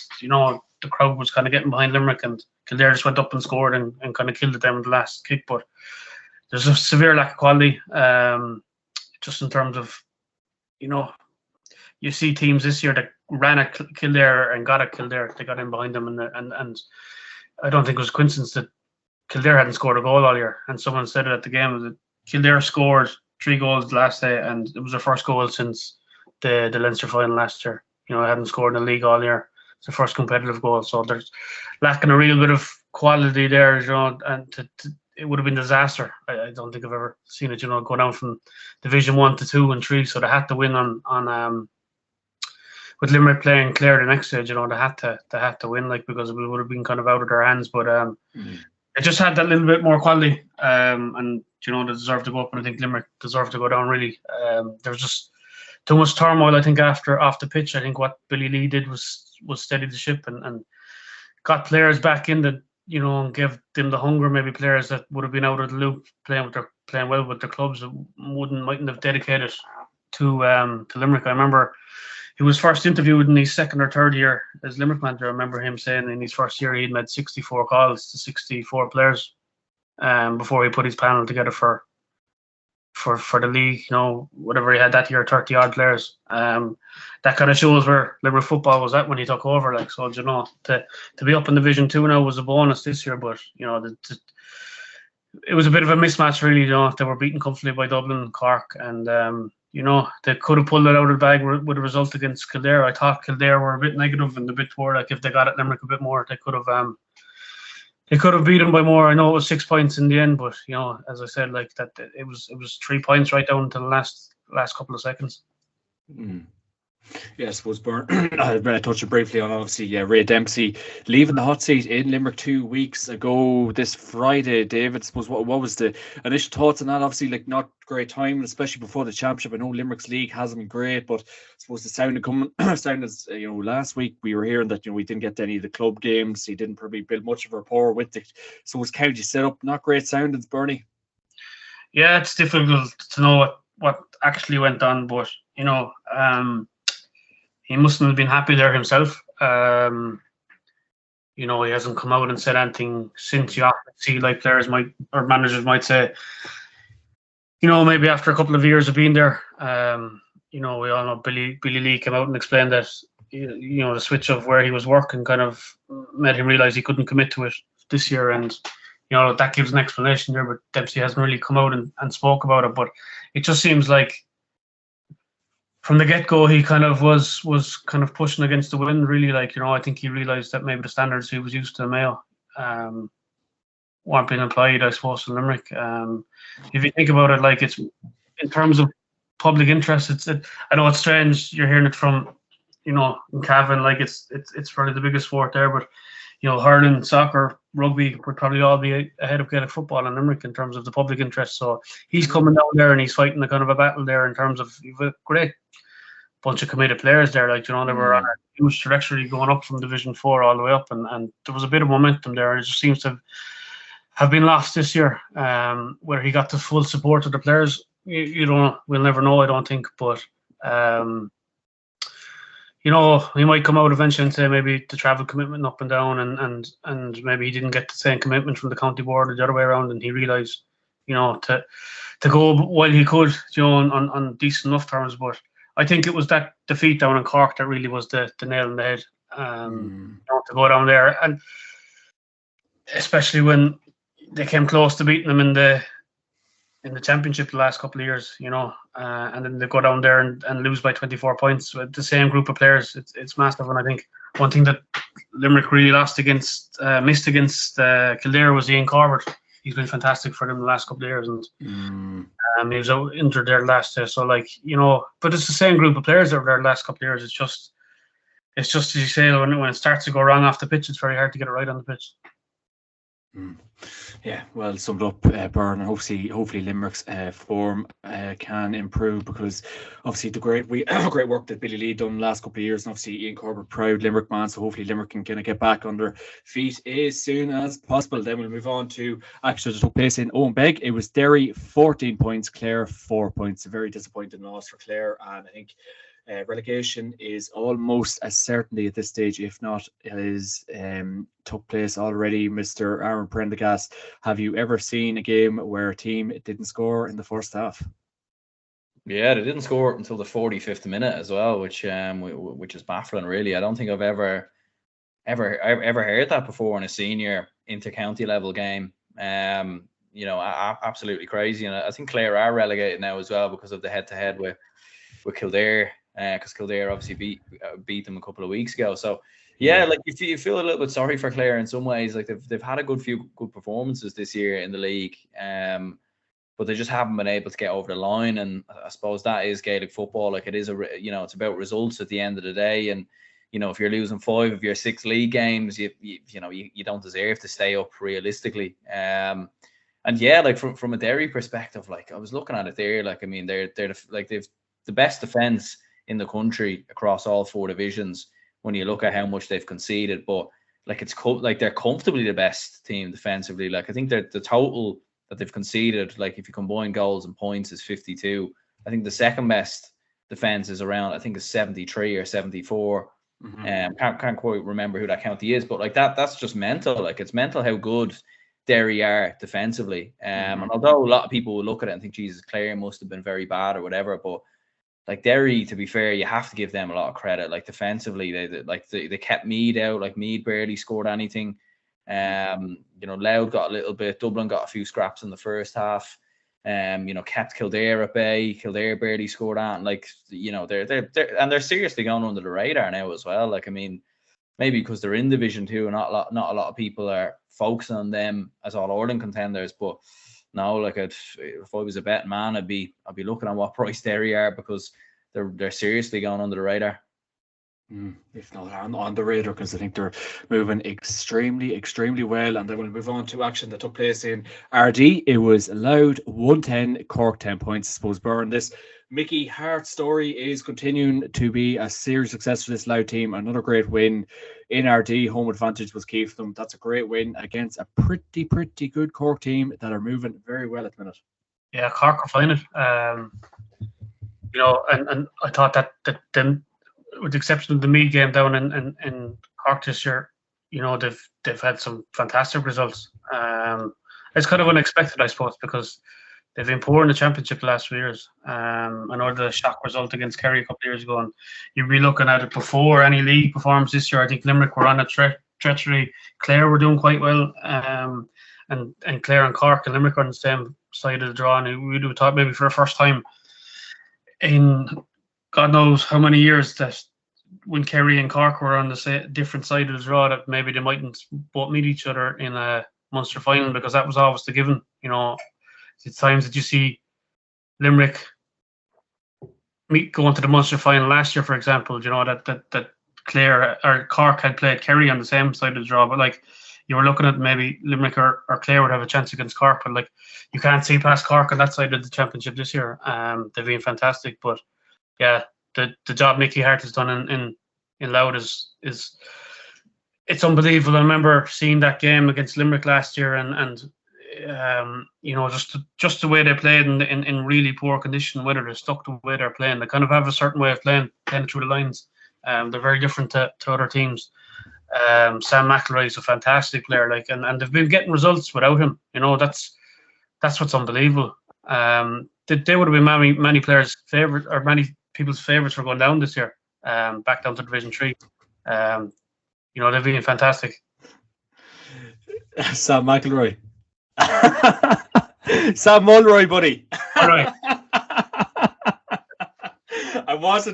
the crowd was kind of getting behind Limerick, and Kildare just went up and scored and kind of killed them with the last kick. But there's a severe lack of quality, just in terms of, you see teams this year that ran at Kildare and got at Kildare. They got in behind them, and I don't think it was a coincidence that Kildare hadn't scored a goal all year. And someone said it at the game, that Kildare scored 3 goals last day, and it was their first goal since the Leinster final last year. Hadn't scored in the league all year. It's the first competitive goal, so there's lacking a real bit of quality there, and it would have been disaster. I don't think I've ever seen it, go down from Division 1 to 2 and 3. So they had to win on with Limerick playing Clare the next stage. They had to win, because it would have been kind of out of their hands. But it just had that little bit more quality, and they deserved to go up, and I think Limerick deserved to go down. Really, there was just too much turmoil. I think off the pitch, I think what Billy Lee did was steady the ship and got players back in that, and give them the hunger. Maybe players that would have been out of the loop playing well with their clubs that mightn't have dedicated to Limerick. I remember he was first interviewed in his second or third year as Limerick manager. I remember him saying in his first year he'd made 64 calls to 64 players before he put his panel together for the league. Whatever he had that year, 30 odd players. That kind of shows where Limerick football was at when he took over. So to be up in Division 2 now was a bonus this year, but it was a bit of a mismatch really. They were beaten comfortably by Dublin, Cork, and they could have pulled it out of the bag with a result against Kildare. I thought Kildare were a bit negative and a bit poor. If they got at Limerick a bit more, they could have beat them by more. I know it was 6 points in the end, but as I said, that it was 3 points right down to the last couple of seconds. Mm. Yeah, I suppose I touched it briefly on obviously Ray Dempsey leaving the hot seat in Limerick 2 weeks ago this Friday. David, I suppose what was the initial thoughts on that? Obviously, not great time, especially before the championship. I know Limerick's league hasn't been great, but I suppose the sound as last week we were hearing that we didn't get to any of the club games. He didn't probably build much of a rapport with it. So his county set up not great sounding, Bernie. Yeah, it's difficult to know what actually went on, but he mustn't have been happy there himself. He hasn't come out and said anything since. You often see players or managers might say, maybe after a couple of years of being there, we all know Billy Lee came out and explained that, the switch of where he was working kind of made him realise he couldn't commit to it this year. And, that gives an explanation there, but Dempsey hasn't really come out and spoke about it. But it just seems like from the get-go, he kind of was kind of pushing against the wind, really. I think he realised that maybe the standards he was used to in Mayo weren't being applied, I suppose, in Limerick. If you think about it, it's in terms of public interest, I know it's strange you're hearing it from, in Cavan, it's probably the biggest sport there, but hurling, soccer, rugby would probably all be ahead of Gaelic football in Limerick in terms of the public interest. So he's coming down there and he's fighting a kind of a battle there in terms of a great bunch of committed players there. They were on a huge trajectory going up from Division 4 all the way up, and there was a bit of momentum there. It just seems to have been lost this year, where he got the full support of the players. We'll never know, I don't think, but he might come out eventually and say maybe the travel commitment up and down, and maybe he didn't get the same commitment from the county board or the other way around, and he realised, to go while he could, on decent enough terms. But I think it was that defeat down in Cork that really was the nail in the head. To go down there, and especially when they came close to beating them in the championship the last couple of years, and then they go down there and lose by 24 points with the same group of players. It's massive. And I think one thing that Limerick really missed against Kildare was Ian Corbett. He's been fantastic for them the last couple of years, and he was out injured there last year. So but it's the same group of players that were there the last couple of years. It's just as you say, when it starts to go wrong off the pitch, it's very hard to get it right on the pitch. Yeah, well summed up, Byrne, and hopefully Limerick's form can improve, because obviously the great work that Billy Lee done the last couple of years, and obviously Ian Corbett, proud Limerick man, so hopefully Limerick can kind of get back on their feet as soon as possible. Then we'll move on to action that took place in Owenbeg. It was Derry 14 points, Clare 4 points. A very disappointing loss for Clare, and I think relegation is almost a certainty at this stage, if not is took place already. Mr. Aaron Prendergast, have you ever seen a game where a team didn't score in the first half? Yeah, they didn't score until the 45th minute as well, which is baffling, really. I don't think I've ever heard that before in a senior inter-county level game. Absolutely crazy. And I think Clare are relegated now as well because of the head-to-head with Kildare, because Kildare obviously beat them a couple of weeks ago. So yeah, you feel a little bit sorry for Clare in some ways. They've had a few good performances this year in the league, but they just haven't been able to get over the line. And I suppose that is Gaelic football. It is it's about results at the end of the day. And if you're losing 5 of your 6 league games, you don't deserve to stay up realistically. And yeah, from a Derry perspective, I was looking at it there. They've the best defence in the country across all 4 divisions when you look at how much they've conceded. But like like they're comfortably the best team defensively. Like I think that the total that they've conceded, like if you combine goals and points, is 52. I think the second best defense is around, I think it's 73 or 74. Can't quite remember who that county is, but like that's just mental. Like it's mental how good Derry are defensively. And although a lot of people will look at it and think, Jesus, Clare must have been very bad or whatever, but like Derry, to be fair, you have to give them a lot of credit. Like defensively, they kept Mead out. Like Mead barely scored anything. Loud got a little bit. Dublin got a few scraps in the first half. Kept Kildare at bay. Kildare barely scored on. Like they're seriously going under the radar now as well. Like I mean, maybe because they're in Division 2 and not a lot of people are focusing on them as All-Ireland contenders. But no, like if I was a betting man, I'd be looking at what price Derry are, because they're seriously going under the radar. If not on the radar, because I think they're moving extremely well. And then we'll move on to action that took place in RD. It was Loud 110, Cork 10 points. I suppose, Burn, this Mickey Hart story is continuing to be a serious success for this Loud team. Another great win in RD. Home advantage was key for them. That's a great win against a pretty good Cork team that are moving very well at the minute. Yeah, Cork are fine it. And I thought that them, with the exception of the Mead game down in Cork this year, they've had some fantastic results. It's kind of unexpected, I suppose, because they've been poor in the championship the last few years. I know the shock result against Kerry a couple of years ago, and you'd be looking at it before any league performance this year. I think Limerick were on a treachery. Clare were doing quite well, and Clare and Cork and Limerick are on the same side of the draw. And we would thought maybe for the first time in God knows how many years that when Kerry and Cork were on the different side of the draw, that maybe they mightn't both meet each other in a Munster final, because that was always the given. It's times that you see Limerick going to the Munster final last year, for example, that Clare or Cork had played Kerry on the same side of the draw, but like you were looking at maybe Limerick or Clare would have a chance against Cork, but like you can't see past Cork on that side of the championship this year. They've been fantastic, but yeah, the job Mickey Hart has done in Loud is it's unbelievable. I remember seeing that game against Limerick last year, and just the way they played in really poor condition, whether they're stuck to the way they're playing. They kind of have a certain way of playing through the lines. They're very different to other teams. Sam McElroy is a fantastic player, and they've been getting results without him. That's what's unbelievable. They would have been many players' favorite, or many people's favorites for going down this year, back down to Division 3. They've been fantastic. Sam McElroy. Sam Mulroy, buddy. All right. I was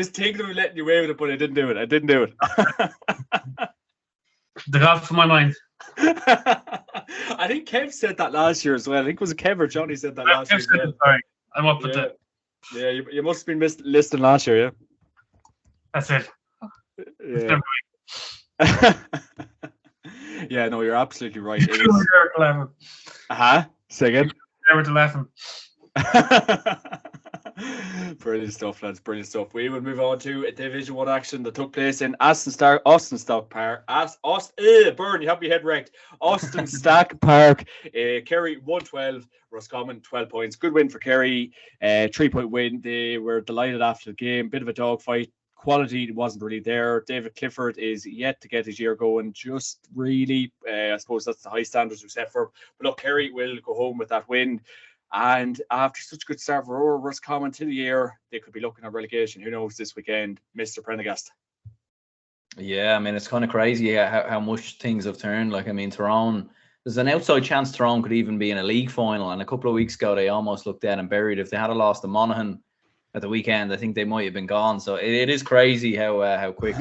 thinking of letting you away with it, but I didn't do it. The God for my mind. I think Kev said that last year as well. I think it was Kev or Johnny said that last year. Sorry, I'm up with that. Yeah, you must have been listening last year, yeah? That's it. Yeah. Yeah, no, you're absolutely right. Say again. Never to laugh. Brilliant stuff, lads. Brilliant stuff. We will move on to a Division 1 action that took place in Austin Stock Park. Burn, you have your head wrecked. Austin Stack Park. Kerry 112, Roscommon 12 points. Good win for Kerry. 3-point win. They were delighted after the game. Bit of a dogfight. Quality wasn't really there. David Clifford is yet to get his year going. Just really, I suppose that's the high standards we set for him. But look, Kerry will go home with that win. And after such a good start for Roscommon to the year, they could be looking at relegation. Who knows this weekend, Mr. Prendergast? Yeah, I mean, it's kind of crazy how much things have turned. Like, I mean, Tyrone, there's an outside chance Tyrone could even be in a league final. And a couple of weeks ago, they almost looked dead and buried. If they had lost to Monaghan at the weekend, I think they might have been gone. So it is crazy how quick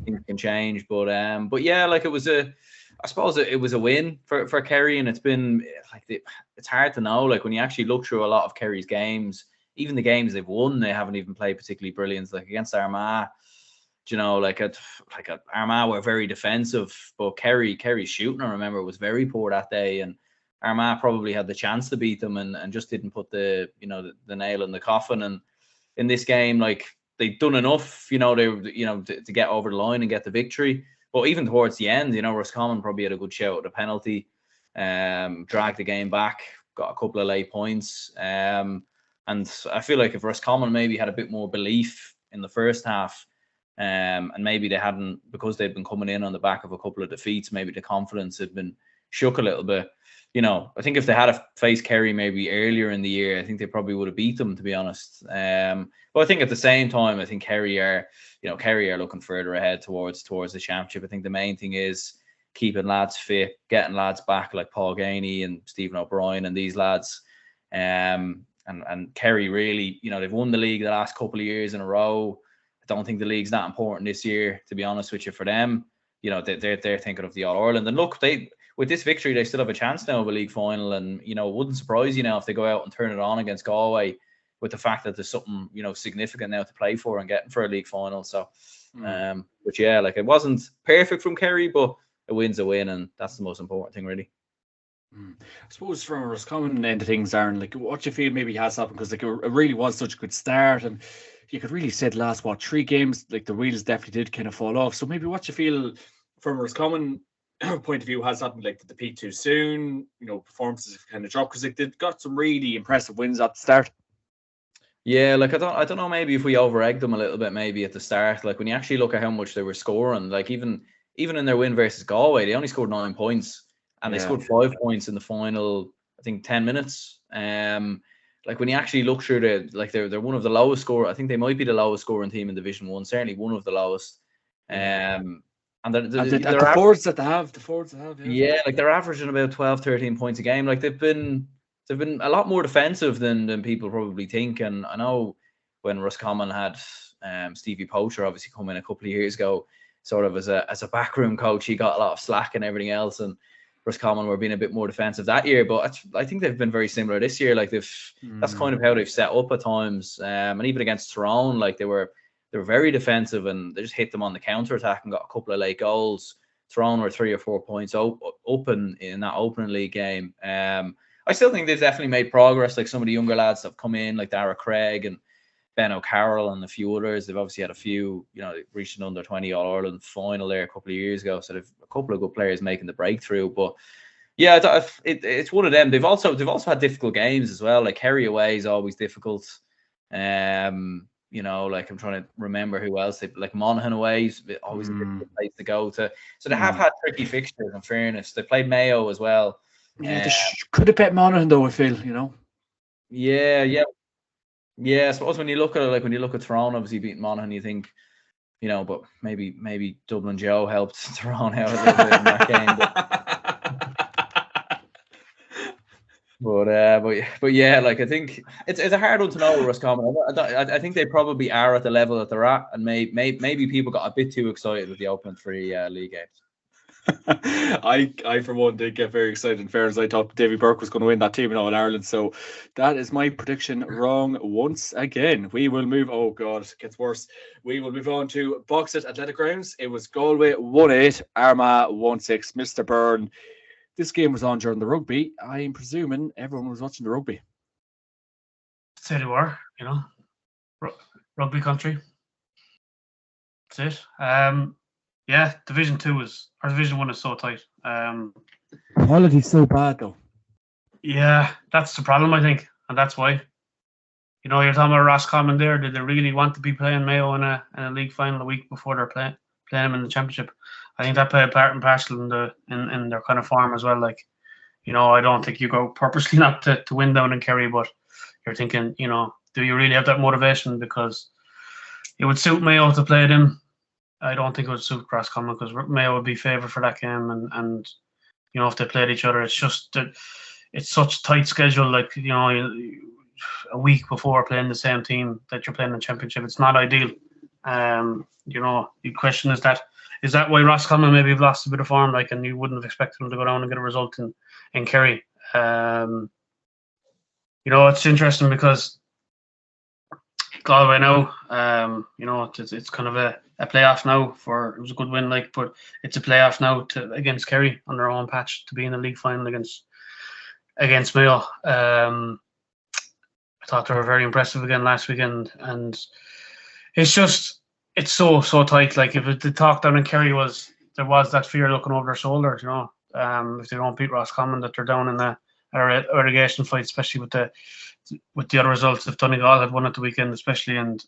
things can change. But yeah, like I suppose it was a win for Kerry, and it's been it's hard to know. Like when you actually look through a lot of Kerry's games, even the games they've won, they haven't even played particularly brilliant. Like against Armagh, Armagh were very defensive, but Kerry's shooting, I remember, was very poor that day, and Armagh probably had the chance to beat them and just didn't put the nail in the coffin. And in this game. Like they'd done enough, to get over the line and get the victory. But even towards the end, Roscommon probably had a good shout at the penalty, dragged the game back, got a couple of late points. And I feel like if Roscommon maybe had a bit more belief in the first half, and maybe they hadn't, because they'd been coming in on the back of a couple of defeats, maybe the confidence had been shook a little bit. I think if they had faced Kerry maybe earlier in the year, I think they probably would have beat them, to be honest. But I think at the same time, I think Kerry are looking further ahead towards the championship. I think the main thing is keeping lads fit, getting lads back like Paul Gainey and Stephen O'Brien and these lads. And Kerry really, they've won the league the last couple of years in a row. I don't think the league's that important this year, to be honest with you, for them. They're thinking of the All-Ireland. And look, with this victory, they still have a chance now of a league final. And, it wouldn't surprise you now if they go out and turn it on against Galway, with the fact that there's something, significant now to play for and getting for a league final. So, but yeah, like it wasn't perfect from Kerry, but a win's a win. And that's the most important thing, really. I suppose from a Roscommon end of things, Aaron, like what you feel maybe has happened, because like it really was such a good start, and you could really say the last 3 games, like the wheels definitely did kind of fall off. So maybe what you feel from a Roscommon point of view has happened, like did they peak too soon? Performances have kind of dropped, because like they've got some really impressive wins at the start. Yeah, like I don't know, maybe if we over-egged them a little bit maybe at the start. Like when you actually look at how much they were scoring, like even in their win versus Galway, they only scored 9 points. And they scored 5 points in the final, I think, 10 minutes. Like when you actually look through they're one of the lowest score. I think they might be the lowest scoring team in Division 1, certainly one of the lowest. And the forwards that they have, yeah, like they're averaging about 12, 13 points a game. Like they've been a lot more defensive than people probably think. And I know when Roscommon had Stevie Poacher obviously come in a couple of years ago, sort of as a backroom coach, he got a lot of slack and everything else. And Roscommon were being a bit more defensive that year, but I think they've been very similar this year. Like that's kind of how they've set up at times. And even against Tyrone, like they were very defensive, and they just hit them on the counter attack and got a couple of late goals. Tyrone were 3 or 4 points open in that opening league game. I still think they've definitely made progress. Like some of the younger lads that have come in, like Dara Craig and Ben O'Carroll and a few others. They've obviously had a few, they reached an under-20 All-Ireland final there a couple of years ago. So they've a couple of good players making the breakthrough. But yeah, it's one of them. They've also had difficult games as well. Like Kerry away is always difficult. Like I'm trying to remember who else. Like Monaghan away is always a difficult place to go to. So they have had tricky fixtures, in fairness. They played Mayo as well. Yeah, they could have bet Monaghan though, I feel, Yeah. Yeah, I suppose when you look at Tyrone, obviously beating Monaghan, you think, but maybe Dublin Joe helped Tyrone out a little bit in that game. But yeah, like I think it's a hard one to know with Roscommon. I think they probably are at the level that they're at, and maybe people got a bit too excited with the opening 3 league games. I for one did get very excited. In fairness, I thought Davy Burke was going to win that team in All Ireland, so that is my prediction wrong once again. We will move. Oh God, it gets worse. We will move on to Boxit Athletic Grounds. It was Galway 1-8, Armagh 1-6. Mr. Byrne, this game was on during the rugby. I'm presuming everyone was watching the rugby. Say they were, rugby country. That's it. Yeah, Division 1 is so tight. Quality's so bad though. Yeah, that's the problem, I think, and that's why. You're talking about Roscommon there. Did they really want to be playing Mayo in a league final a week before they're playing them in the championship? I think that played part and parcel in their kind of form as well. Like, I don't think you go purposely not to win down in Kerry, but you're thinking, do you really have that motivation? Because it would suit Mayo to play them. I don't think it would suit Roscommon, because Mayo would be favoured for that game, and if they played each other, it's just that it's such a tight schedule. Like a week before playing the same team that you're playing in the championship, it's not ideal. The question is that why Roscommon maybe have lost a bit of form, like, and you wouldn't have expected them to go down and get a result in Kerry. It's interesting because Galway now, it's kind of a playoff now it was a good win, but it's a playoff now against Kerry on their own patch to be in the league final against Mayo. I thought they were very impressive again last weekend, and it's so tight. Like if the talk down in Kerry was there was that fear looking over their shoulders, if they don't beat Roscommon, that they're down in a relegation fight, especially with the other results. If Donegal had won at the weekend, especially, and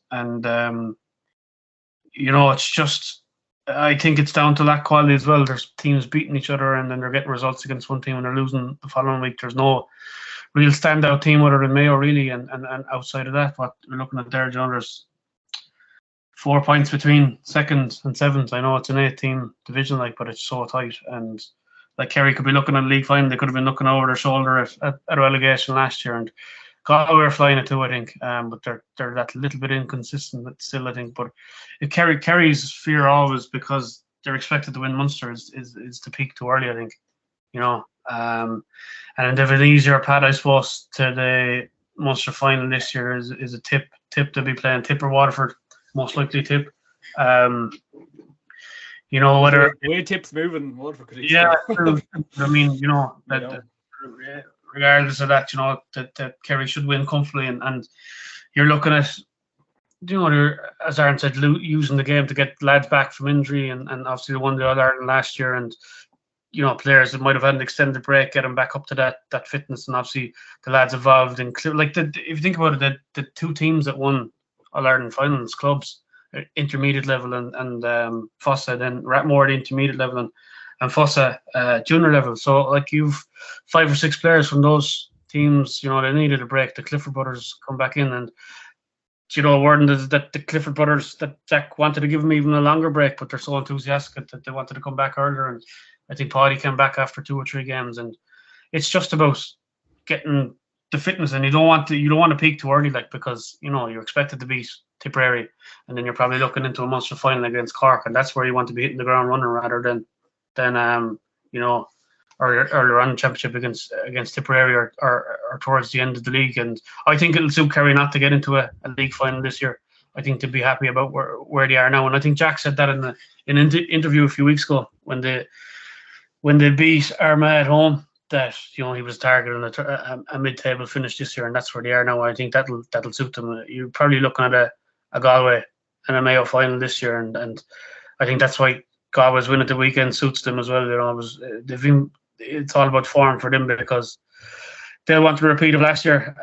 it's just. I think it's down to lack quality as well. There's teams beating each other, and then they're getting results against one team, and they're losing the following week. There's no real standout team other than Mayo, really, and outside of that, what we're looking at there, there's 4 points between second and seventh. I know it's an 8-team division, but it's so tight. And like Kerry could be looking at a league final, they could have been looking over their shoulder at relegation last year, and Galway are flying it too, I think. But they're that little bit inconsistent still, I think. But if Kerry's fear always, because they're expected to win Munster, is to peak too early, I think. And they've an easier path, I suppose, to the Munster final this year is a tip to be playing Tip or Waterford, most likely Tip. Whether the way Tip's moving, Waterford could. Yeah, true. I mean, regardless of that, that Kerry should win comfortably, and you're looking at, as Aaron said, using the game to get lads back from injury, and obviously they won the All-Ireland last year, and players that might have had an extended break, get them back up to that fitness, and obviously the lads evolved. And if you think about it, the two teams that won All-Ireland finals, clubs, intermediate level and Fossa, then Rathmore at the intermediate level, and Fossa junior level. So you've 5 or 6 players from those teams, they needed a break. The Clifford brothers come back in, and word that the Clifford brothers, that Jack wanted to give them even a longer break, but they're so enthusiastic that they wanted to come back earlier. And I think Paddy came back after 2 or 3 games, and it's just about getting the fitness. And you don't want to peak too early, because you're expected to beat Tipperary, and then you're probably looking into a Munster final against Cork, and that's where you want to be hitting the ground running rather than earlier on championship against Tipperary or towards the end of the league. And I think it'll suit Kerry not to get into a league final this year. I think to be happy about where they are now. And I think Jack said that in an interview a few weeks ago when they beat Armagh at home, that he was targeting a mid-table finish this year, and that's where they are now. I think that'll suit them. You're probably looking at a Galway and a Mayo final this year, and I think that's why Galway's win at the weekend suits them as well. It's all about form for them, because they'll want to repeat of last year.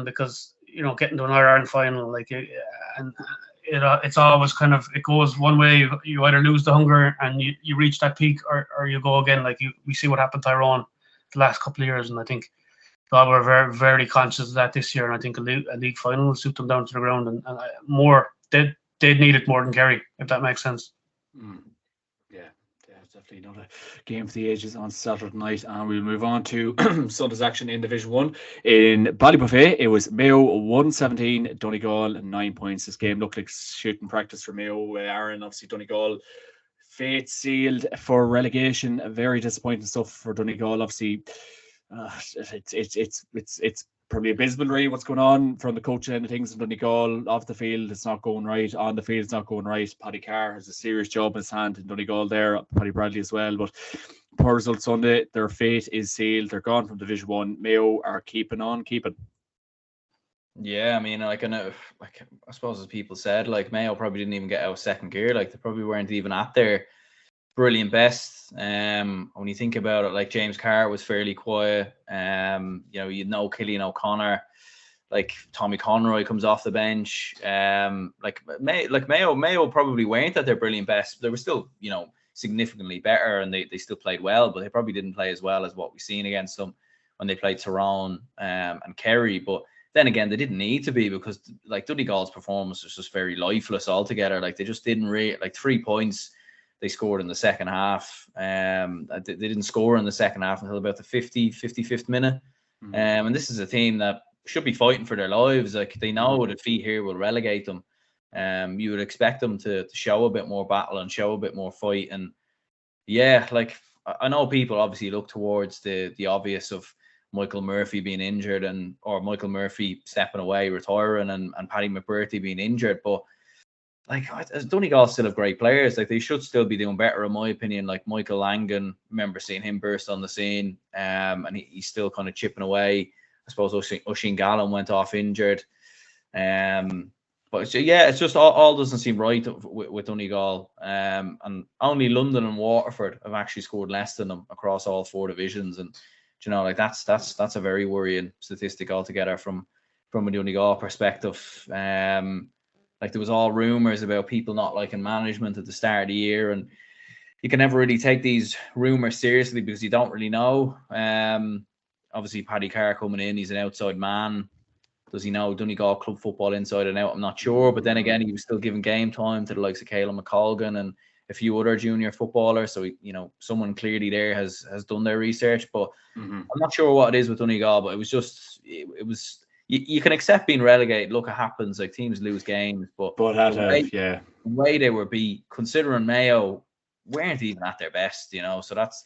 Because getting to an All-Ireland final, it's always it goes one way. You either lose the hunger and you reach that peak, or you go again. We see what happened to Tyrone the last couple of years, and I think Galway were very, very conscious of that this year. And I think a league final will suit them down to the ground, and more they'd need it more than Kerry, if that makes sense. Definitely not a game for the ages on Saturday night. And we'll move on to Sunday's action in Division 1. In Ballybuffet, it was Mayo 117, Donegal 9 points. This game looked like shooting practice for Mayo. Aaron, obviously Donegal, fate sealed for relegation. Very disappointing stuff for Donegal. Obviously, it's probably abysmal, really, what's going on from the coaching end of things in Donegal. Off the field, it's not going right. On the field, it's not going right. Paddy Carr has a serious job in his hand in Donegal there. Paddy Bradley as well. But poor result Sunday. Their fate is sealed. They're gone from Division 1. Mayo are keeping on keeping. Yeah, I mean, I suppose as people said, Mayo probably didn't even get out of second gear. They probably weren't even at their brilliant best. When you think about it, James Carr was fairly quiet. Killian O'Connor, Tommy Conroy comes off the bench. Mayo probably weren't at their brilliant best. They were still, significantly better, and they still played well, but they probably didn't play as well as what we've seen against them when they played Tyrone and Kerry. But then again, they didn't need to be, because Donegal's performance was just very lifeless altogether. They just didn't 3 points they scored in the second half. They didn't score in the second half until about the 55th minute. And this is a team that should be fighting for their lives. They know a defeat here will relegate them. You would expect them to show a bit more battle and show a bit more fight. And yeah, I know people obviously look towards the obvious of Michael Murphy being injured, or Michael Murphy stepping away, retiring, and Paddy McBurty being injured, but Donegal still have great players. They should still be doing better, in my opinion. Michael Langan, remember seeing him burst on the scene, and he's still kind of chipping away suppose Oisin Gallen went off injured. But yeah, it's just all doesn't seem right with Donegal. And only London and Waterford have actually scored less than them across all 4 divisions. And like that's a very worrying statistic altogether from a Donegal perspective. Like there was all rumours about people not liking management at the start of the year, and you can never really take these rumours seriously because you don't really know. Obviously, Paddy Carr coming in, he's an outside man. Does he know Donegal club football inside and out? I'm not sure. But then again, he was still giving game time to the likes of Caelan McColgan and a few other junior footballers. So, someone clearly there has done their research. But I'm not sure what it is with Donegal, but it was just, it was, you can accept being relegated. Look, it happens. Like, teams lose games. But the way they were beat, considering Mayo weren't even at their best, So that's,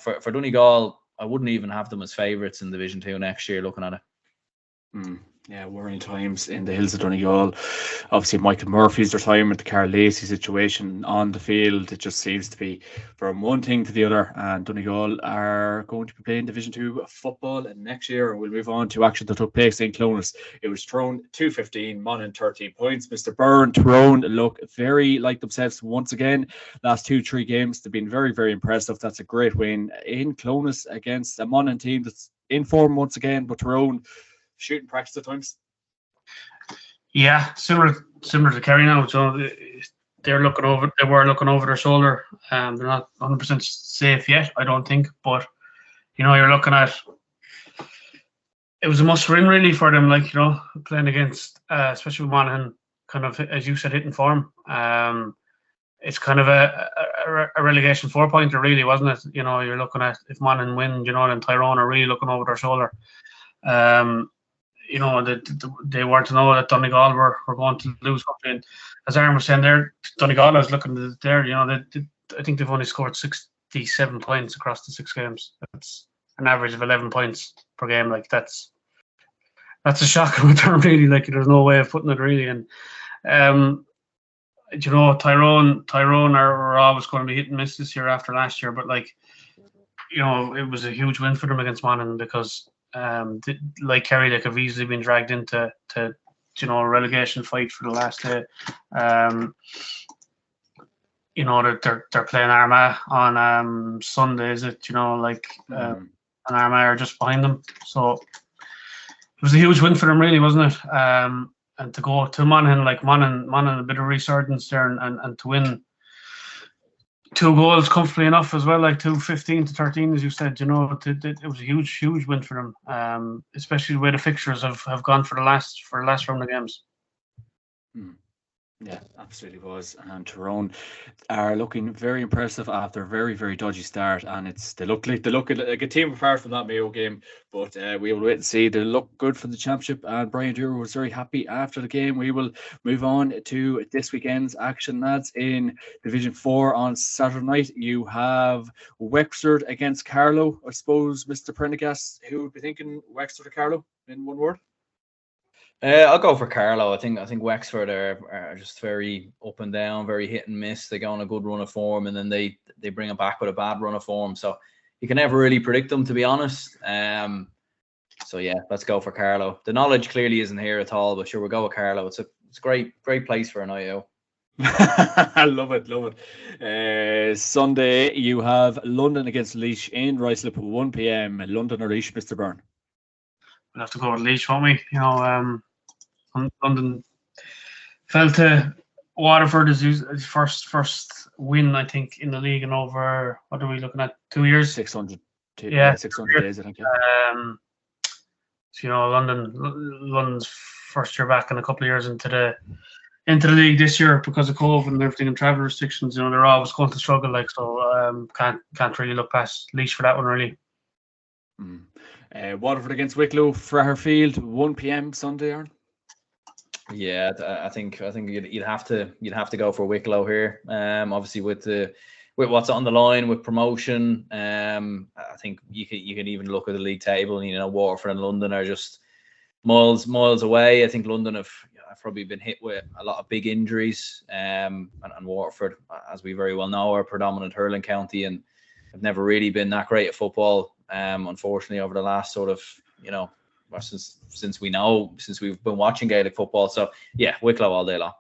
for Donegal, I wouldn't even have them as favourites in Division 2 next year, looking at it. Yeah, worrying times in the hills of Donegal. Obviously, Michael Murphy's retirement, the Carl Lacey situation on the field, it just seems to be from one thing to the other. And Donegal are going to be playing Division 2 football next year. And we'll move on to action that took place in Clones. It was Tyrone 2-15, Monaghan 13 points. Mr. Byrne, Tyrone look very like themselves once again. Last 2-3 games, they've been very, very impressive. That's a great win in Clones against a Monaghan team that's in form once again, but Tyrone shooting practice at times. Yeah, similar to Kerry now. So they were looking over their shoulder. They're not 100% safe yet, I don't think. But you're looking at, it was a must win really for them. Like playing against, especially with Monaghan, kind of as you said, hitting form. It's kind of a relegation 4-pointer, really, wasn't it? You're looking at if Monaghan win, then Tyrone are really looking over their shoulder. They were to know that Donegal were going to lose something. And as Aaron was saying there, Donegal is looking there. I think they've only scored 67 points across the 6 games. That's an average of 11 points per game. Like that's a shocking return, really. Like there's no way of putting it, really. And Tyrone are always going to be hit and miss this year after last year. But it was a huge win for them against Monaghan because. Like Kerry, they could have easily been dragged into a relegation fight for the last day. That they're playing Armagh on Sunday, is it? And Armagh are just behind them. So it was a huge win for them, really, wasn't it? And to go to Monaghan, Monaghan a bit of resurgence there, and to win 2 goals comfortably enough as well, like 15-13, as you said. It was a huge win for them, especially the way the fixtures have gone for the last round of games. Yeah, absolutely was. And Tyrone are looking very impressive after a very, very dodgy start, and they look like a team apart from that Mayo game. But we will wait and see. They look good for the championship, and Brian Dewar was very happy after the game. We will move on to this weekend's action, lads. In Division 4 on Saturday night, you have Wexford against Carlow. I suppose, Mr. Prendergast, who would be thinking Wexford or Carlow in one word? I'll go for Carlow. I think Wexford are just very up and down, very hit and miss. They go on a good run of form, and then they bring it back with a bad run of form. So you can never really predict them, to be honest. So yeah, let's go for Carlow. The knowledge clearly isn't here at all, but sure, we'll go with Carlow. It's a great place for an night out. I love it. Sunday you have London against Laois in Ruislip, 1 p.m. London or Laois, Mr. Byrne? We'll have to go with Laois, won't we? London fell to Waterford as his first win, I think, in the league in over, what are we looking at, 2 years? 600 days, I think. Yeah. London's first year back in a couple of years into the league this year because of COVID and everything and travel restrictions. They're always going to struggle, can't really look past Laois for that one, really. Waterford against Wicklow, Fraherfield, 1 p.m. Sunday, Aaron. Yeah, I think you'd have to go for Wicklow here. Obviously with what's on the line with promotion, I think you can even look at the league table. Waterford and London are just miles away. I think London have probably been hit with a lot of big injuries, and Waterford, as we very well know, are a predominant hurling county and have never really been that great at football. Unfortunately, over the last sort of since we've been watching Gaelic football. So yeah, Wicklow all day long.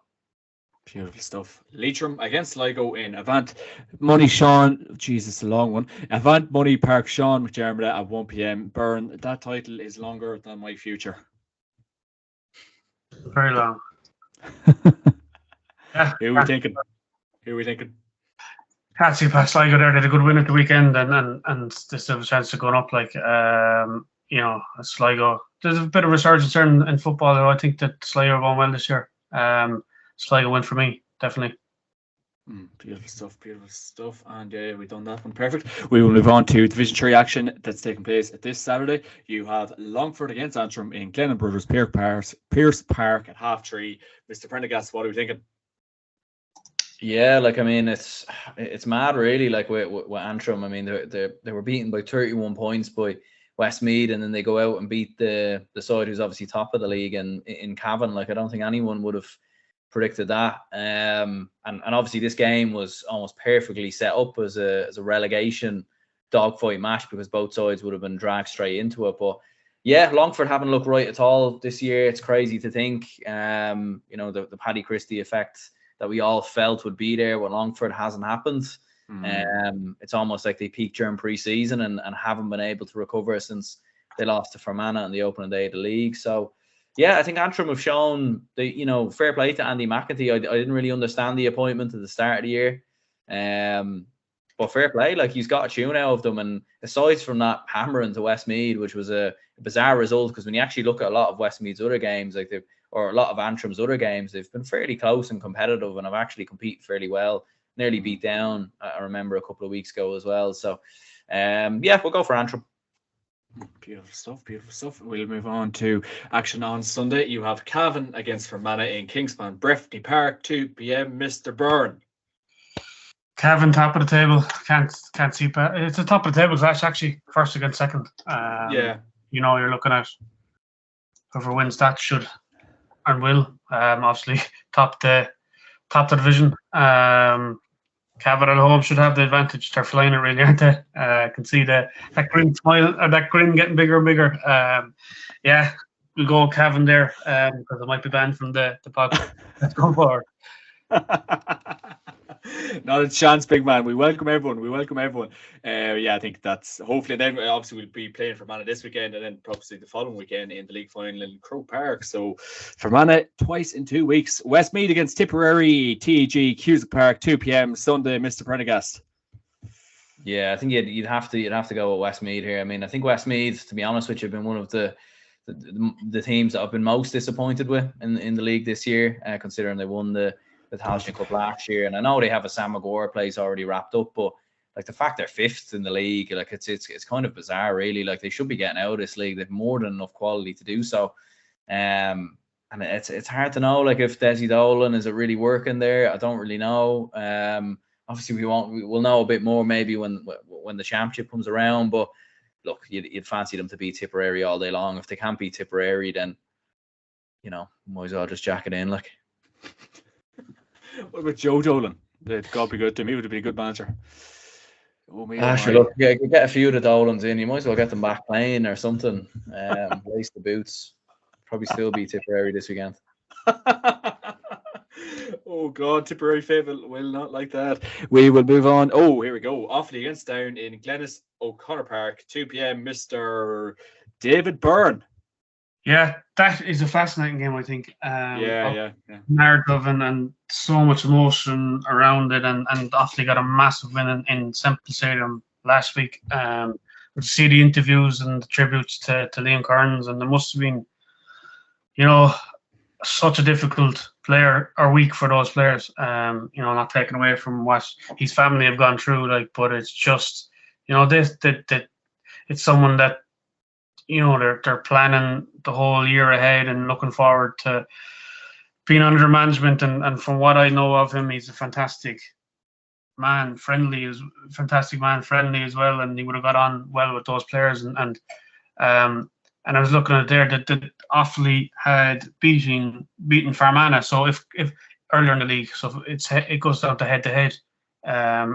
Beautiful stuff. Leitrim against Sligo in Avant Money Sean. Jesus, a long one. Avant Money Park Sean McDermott at 1 p.m. Burn, that title is longer than my future. Very long. Yeah. Who are we thinking? Can't see past Sligo there. They had a good win at the weekend, and they still have a chance to go up. Sligo. There's a bit of resurgence there in football, though. I think that Sligo are going well this year. Sligo win for me, definitely. Beautiful stuff. And we've done that one. Perfect. We will move on to Division 3 action that's taking place this Saturday. You have Longford against Antrim in Glennon Brothers Pierce Park at 3:30. Mr. Prendergast, what are we thinking? Yeah, it's mad really. Like with Antrim, I mean they were beaten by 31 points by Westmeath, and then they go out and beat the side who's obviously top of the league in Cavan. Like I don't think anyone would have predicted that. And obviously this game was almost perfectly set up as a relegation dogfight match because both sides would have been dragged straight into it. But yeah, Longford haven't looked right at all this year. It's crazy to think, the Paddy Christie effect that we all felt would be there with Longford hasn't happened. It's almost like they peaked during pre-season and haven't been able to recover since they lost to Fermanagh on the opening day of the league. So yeah, I think Antrim have shown fair play to Andy McEntee. I didn't really understand the appointment at the start of the year. But fair play, like he's got a tune out of them. And aside from that hammering to Westmeath, which was a bizarre result, because when you actually look at a lot of Westmeath's other games, or a lot of Antrim's other games, they've been fairly close and competitive and have actually competed fairly well. Nearly beat down, I remember, a couple of weeks ago as well. So, we'll go for Antrim. Beautiful stuff. We'll move on to action on Sunday. You have Cavan against Fermanagh in Kingspan, Breffni Park, 2 p.m. Mr. Byrne. Cavan top of the table. Can't see. It's the top of the table clash actually. First against second. You're looking at whoever wins that should and will obviously top the division. Cavan at home should have the advantage. They're flying it really, aren't they? I can see that grin smile, or that grin getting bigger and bigger. We'll go Cavan there because it might be banned from the podcast. Let's go forward. Not a chance, big man. We welcome everyone. I think that's hopefully. Then obviously we'll be playing Fermanagh this weekend, and then probably the following weekend in the league final in Croke Park. So Fermanagh twice in 2 weeks. Westmeath against Tipperary, TEG, Cusack Park, 2 p.m. Sunday. Mr. Prendergast. Yeah, I think you'd have to go with Westmeath here. I mean, I think Westmeath, to be honest with you, have been one of the teams that I've been most disappointed with in the league this year, considering they won the Tailteann Cup last year, and I know they have a Sam Maguire place already wrapped up, but like the fact they're 5th in the league, like it's kind of bizarre, really. Like they should be getting out of this league. They've more than enough quality to do so. And it's hard to know, like, if Desi Dolan is it really working there. I don't really know. Obviously we'll know a bit more maybe when the championship comes around. But look, you'd fancy them to beat Tipperary all day long. If they can't beat Tipperary, then might as well just jack it in, like. What about Joe Dolan? God be good to me. Would be a good manager. Look, get a few of the Dolans in. You might as well get them back playing or something. Lace the boots. Probably still beat Tipperary this weekend. Oh God, Tipperary favourite will not like that. We will move on. Oh, here we go. Offaly against Down in Glennis O'Connor Park, 2 p.m. Mr. David Byrne. Yeah, that is a fascinating game, I think. Narrative and so much emotion around it, and Offaly got a massive win in Semple Stadium last week. To see the interviews and the tributes to Liam Kearns, and there must have been, such a difficult week for those players. Not taken away from what his family have gone through, but it's just, it's someone that. They're planning the whole year ahead and looking forward to being under management. And from what I know of him, he's a fantastic man, friendly as well. And he would have got on well with those players. And I was looking at there that Offaly had beaten Fermanagh. So if earlier in the league, so it goes down to head to head.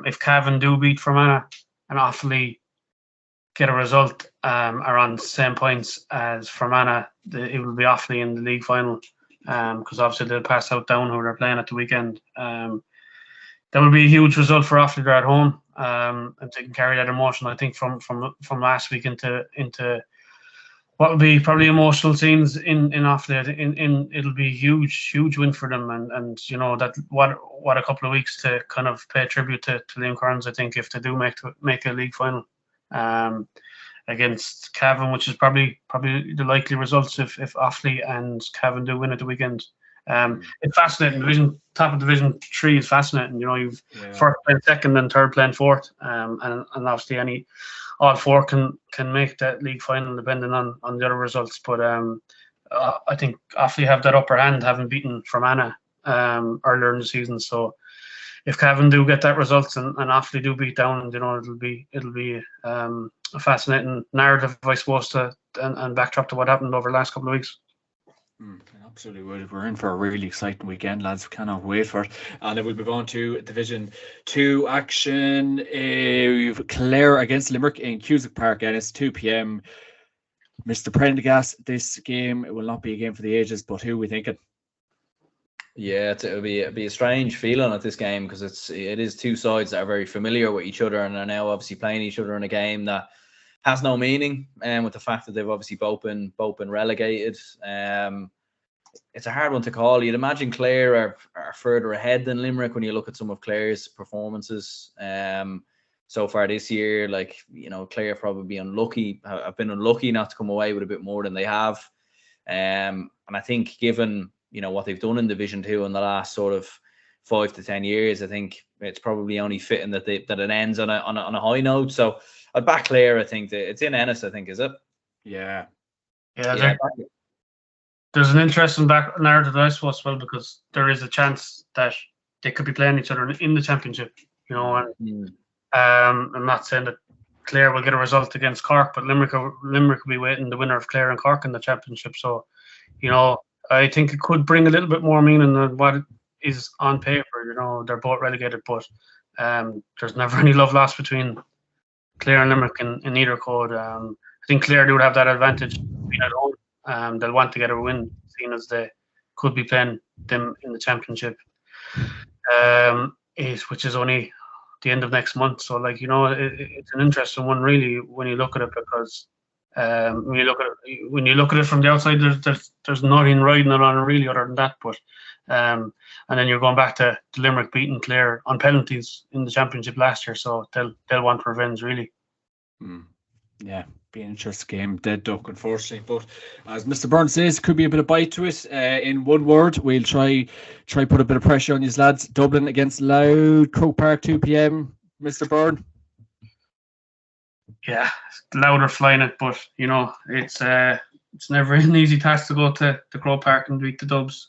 If Cavan do beat Fermanagh and Offaly get a result are on the same points as Fermanagh. It will be Offaly in the league final, because obviously they'll pass out Down, who they're playing at the weekend. That would be a huge result for Offaly. They're at home, and they can carry that emotion, I think, from last week into what will be probably emotional scenes in Offaly. It'll be a huge win for them, and you know that what a couple of weeks to kind of pay tribute to Liam Kearns, I think, if they do make a league final against Cavan, which is probably the likely results if Offaly and Cavan do win at the weekend. It's fascinating. Top of Division 3 is fascinating. You know, you've first playing second and third playing fourth, and obviously all four can make that league final depending on the other results. But I think Offaly have that upper hand, having beaten Fermanagh earlier in the season. So if Cavan do get that result and Offaly do beat Down, you know, it'll be a fascinating narrative, I suppose, and backdrop to what happened over the last couple of weeks. Absolutely, we're in for a really exciting weekend, lads. We cannot wait for it. And then we'll move on to Division 2 action. We've Clare against Limerick in Cusack Park, and it's 2 p.m. Mr. Prendergast, this game, it will not be a game for the ages, but who are we thinking? Yeah, it'll be a strange feeling at this game, because it is two sides that are very familiar with each other and are now obviously playing each other in a game that has no meaning, and with the fact that they've obviously both been relegated. It's a hard one to call. You'd imagine Clare are further ahead than Limerick when you look at some of Clare's performances so far this year. Like, you know, Clare probably have been unlucky not to come away with a bit more than they have. And I think given, you know, what they've done in Division 2 in the last sort of 5 to 10 years, I think it's probably only fitting that it ends on a high note. So I'd back Clare. I think that it's in Ennis, I think, is it? Yeah. There's an interesting back narrative, I suppose, as well, because there is a chance that they could be playing each other in the championship. You know, and I'm not saying that Clare will get a result against Cork, but Limerick will be waiting the winner of Clare and Cork in the championship. So, you know, I think it could bring a little bit more meaning than what it is on paper. You know, they're both relegated, but there's never any love lost between Clare and Limerick in either code. I think Clare do have that advantage being at home. They'll want to get a win, seeing as they could be playing them in the championship, which is only the end of next month. So, like, you know, it's an interesting one, really, when you look at it, because when you look at it from the outside, there's nothing riding it on it really, other than that. But and then you're going back to Limerick beating Clare on penalties in the championship last year, so they'll want revenge, really. Yeah, be an interesting game. Dead duck, unfortunately. But as Mr. Burns says, could be a bit of bite to it. In one word, we'll try put a bit of pressure on these lads. Dublin against Laois, Croke Park, 2 p.m. Mr. Byrne. Yeah, louder flying it, but you know, it's never an easy task to go to Croke Park and beat the Dubs.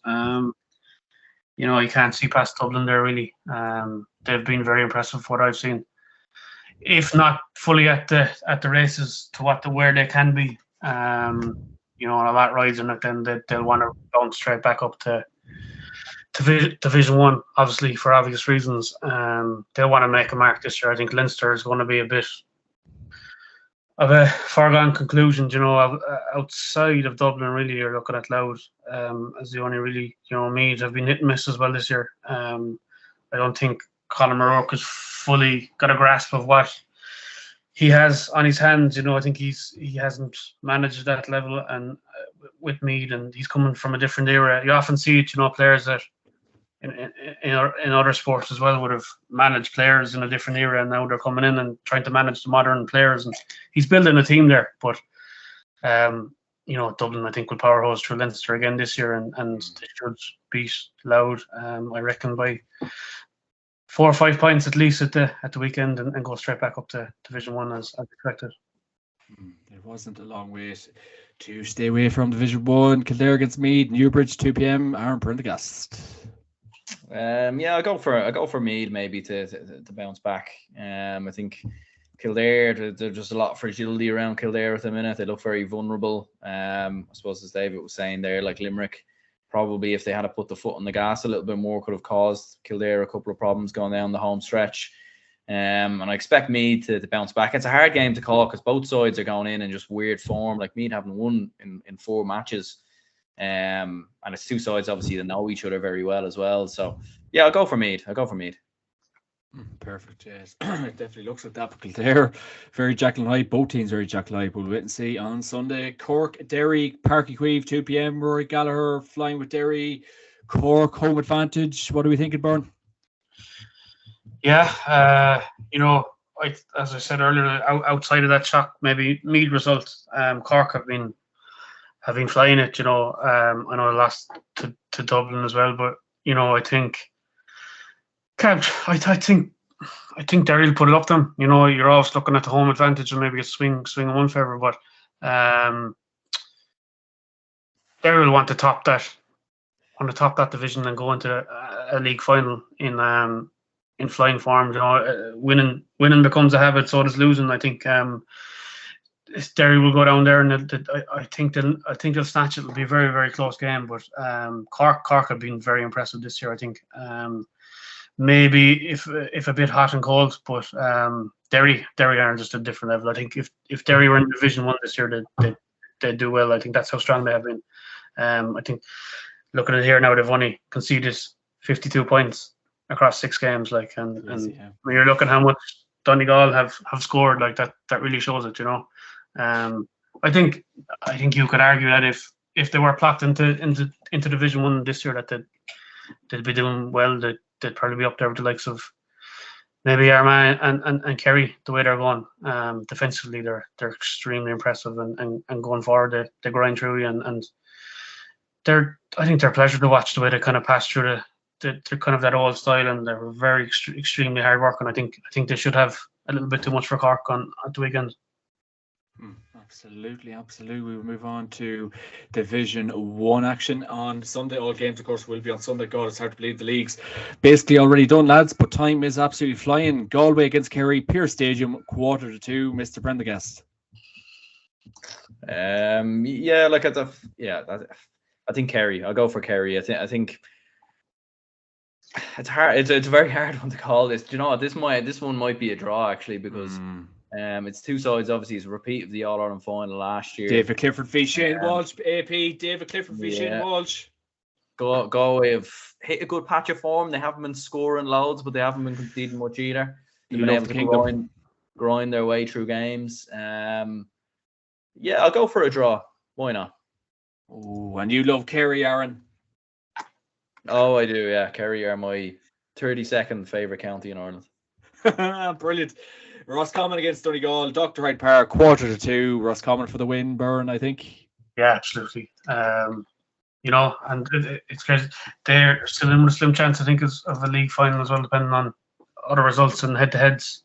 You know, you can't see past Dublin there, really. They've been very impressive, what I've seen. If not fully at the races to where they can be, you know, and a lot rides in it, then they'll want to bounce straight back up to Division 1, obviously, for obvious reasons. They'll want to make a mark this year. I think Leinster is going to be a bit of a foregone conclusion, you know, outside of Dublin. Really, you're looking at Laois as the only really, you know, Meath have been hit and miss as well this year. I don't think Colin O'Rourke has fully got a grasp of what he has on his hands. You know, I think he hasn't managed that level and with Meath, and he's coming from a different era. You often see it, you know, players that in other sports as well would have managed players in a different era, and now they're coming in and trying to manage the modern players, and he's building a team there. But you know, Dublin, I think, will powerhouse through Leinster again this year, and they should beat Laois, I reckon, by 4 or 5 points at least at the weekend, and go straight back up to Division 1 as expected. It wasn't a long wait to stay away from Division 1. Kildare against Meath, Newbridge, 2 p.m. Aaron Prendergast. Yeah, I'll go for Meath maybe to bounce back. I think Kildare, there's just a lot of fragility around Kildare at the minute. They look very vulnerable. I suppose, as David was saying there, like Limerick, probably if they had to put the foot on the gas a little bit more, could have caused Kildare a couple of problems going down the home stretch. And I expect Meath to bounce back. It's a hard game to call because both sides are going in just weird form. Like Meath haven't won in 4 matches. And it's 2 sides obviously that know each other very well as well. So yeah, I'll go for Meath. Perfect. Yes, it definitely looks like that because they're very Jekyll and Hyde. Both teams very Jekyll and Hyde. We'll wait and see on Sunday. Cork, Derry, Páirc Uí Chaoimh, 2 p.m. Rory Gallagher flying with Derry. Cork home advantage. What are we thinking, Byrne? Yeah, as I said earlier, outside of that shock, maybe Meath result, Cork have been flying it. I know I lost to Dublin as well, but I think Derry will put it up to them. You're always looking at the home advantage and maybe a swing in one favour, but Derry will want to top that division and go into a league final in flying form. Winning becomes a habit, so does losing. I think Derry will go down there, and I think they'll snatch it. It'll be a very, very close game, but Cork have been very impressive this year. I think maybe if a bit hot and cold, but Derry are just a different level. I think if Derry were in Division 1 this year, they'd do well. I think that's how strong they have been. I think looking at it here now, they've only conceded 52 points across 6 games. And when you're looking how much Donegal have scored, that really shows it. I think you could argue that if they were plopped into Division 1 this year, that they'd be doing well. They'd probably be up there with the likes of maybe Armagh and Kerry, the way they're going. Defensively, they're extremely impressive, and going forward, they grind through, and I think they're a pleasure to watch the way they kind of pass through they're kind of that old style, and they're very extremely hard work. And I think they should have a little bit too much for Cork at the weekend. Absolutely. We will move on to Division 1 action on Sunday. All games, of course, will be on Sunday. God, it's hard to believe the league's basically already done, lads, but time is absolutely flying. Galway against Kerry, Pearse Stadium, 1:45. Mr. Prendergast. I think Kerry. I'll go for Kerry. I think it's hard. It's a very hard one to call this. Do you know what? This one might be a draw actually, because it's 2 sides. Obviously, it's a repeat of the All Ireland final last year. David Clifford v Shane Walsh. AP. David Clifford v Shane Walsh. Galway have hit a good patch of form. They haven't been scoring loads, but they haven't been conceding much either. They've been able to grind their way through games. I'll go for a draw. Why not? Oh, and you love Kerry, Aaron? Oh, I do. Yeah, Kerry are my 32nd favourite county in Ireland. Brilliant. Roscommon against Donegal, Dr. Hyde Park, 1:45. Roscommon for the win, Byrne, I think. Yeah, absolutely. And it's crazy. They're still in with a slim chance, I think, of a league final as well, depending on other results and head-to-heads.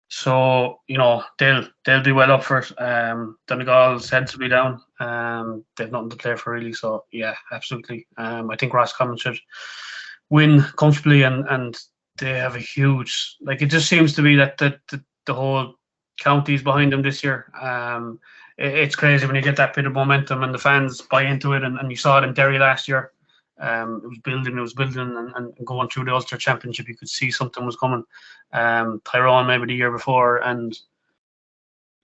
So they'll be well up for it. Donegal's heads will be down. They've nothing to play for really. So yeah, absolutely. I think Roscommon should win comfortably, and they have a huge. It just seems to be that the whole county's behind them this year. It's crazy when you get that bit of momentum and the fans buy into it, and you saw it in Derry last year. It was building, and going through the Ulster Championship, you could see something was coming. Tyrone maybe the year before, and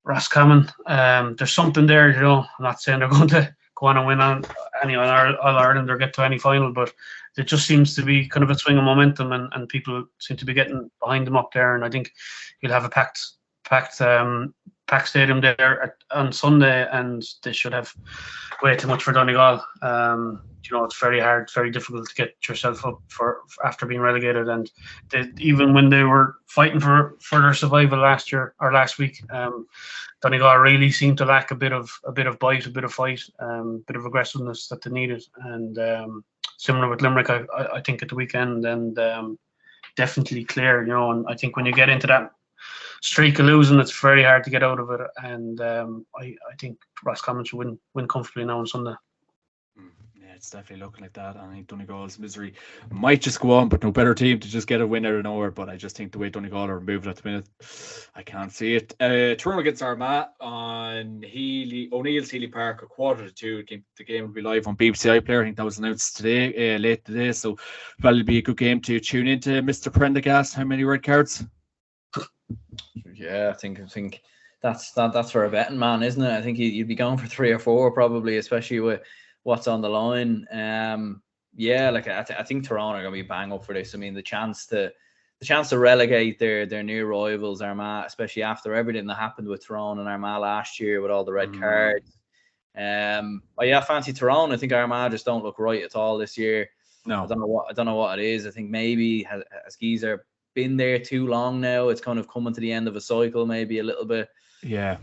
Roscommon. There's something there, I'm not saying they're going to go on and win on any All Ireland or get to any final, but it just seems to be kind of a swing of momentum, and people seem to be getting behind them up there. And I think you'll have a packed stadium there on Sunday, and they should have way too much for Donegal. It's very hard, very difficult to get yourself up for after being relegated. And even when they were fighting for their survival last week, Donegal really seemed to lack a bit of bite, a bit of fight, bit of aggressiveness that they needed. And similar with Limerick, I think at the weekend, and definitely clear. And I think when you get into that streak of losing, it's very hard to get out of it. And I think Roscommon should win comfortably now on Sunday. it's definitely looking like that. And I think Donegal's misery might just go on, but no better team to just get a win out of nowhere. But I just think the way Donegal are moving at the minute, I can't see it. Tyrone against Armagh on O'Neill's Healy Park, 1:45. The game will be live on BBC iPlayer. I think that was announced today, late today. So probably be a good game to tune into. Mr. Prendergast, how many red cards? Yeah, I think that's for a betting man, isn't it? I think you'd be going for 3 or 4 probably, especially with what's on the line. Yeah, like I think Tyrone are going to be bang up for this. I mean, the chance to relegate their new rivals Armagh, especially after everything that happened with Tyrone and Armagh last year with all the red cards. But yeah, fancy Tyrone. I think Armagh just don't look right at all this year. No, I don't know what it is. I think maybe has Geezer been there too long now. It's kind of coming to the end of a cycle, maybe a little bit. Yeah,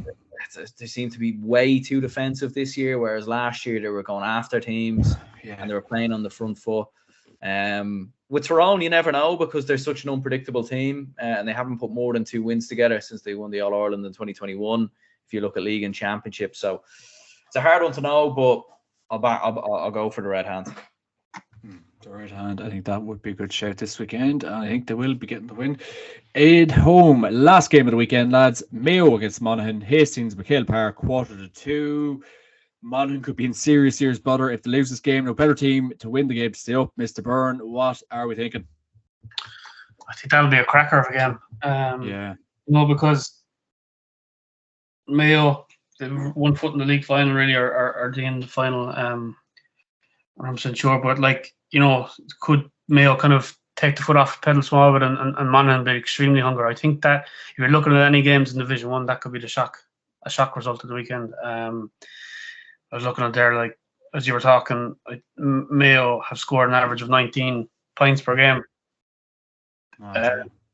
they seem to be way too defensive this year, whereas last year they were going after teams and they were playing on the front foot. With Tyrone, you never know because they're such an unpredictable team, and they haven't put more than 2 wins together since they won the All Ireland in 2021. If you look at league and championship, so it's a hard one to know, but I'll go for the red hand. The right hand, I think that would be a good shout this weekend. And I think they will be getting the win. Aid home, last game of the weekend, lads. Mayo against Monaghan, Hastings, McHale Park, 1:45. Monaghan could be in serious bother if they lose this game. No better team to win the game to stay up. Mr. Byrne, what are we thinking? I think that'll be a cracker of a game. Yeah. No, because Mayo, they've 1 foot in the league final, really, or in the final. I'm not sure, but like, you know, could Mayo kind of take the foot off the pedal small bit and Monaghan be extremely hungry? I think that if you're looking at any games in Division 1, that could be a shock result of the weekend. I was looking at there, like, as you were talking, Mayo have scored an average of 19 points per game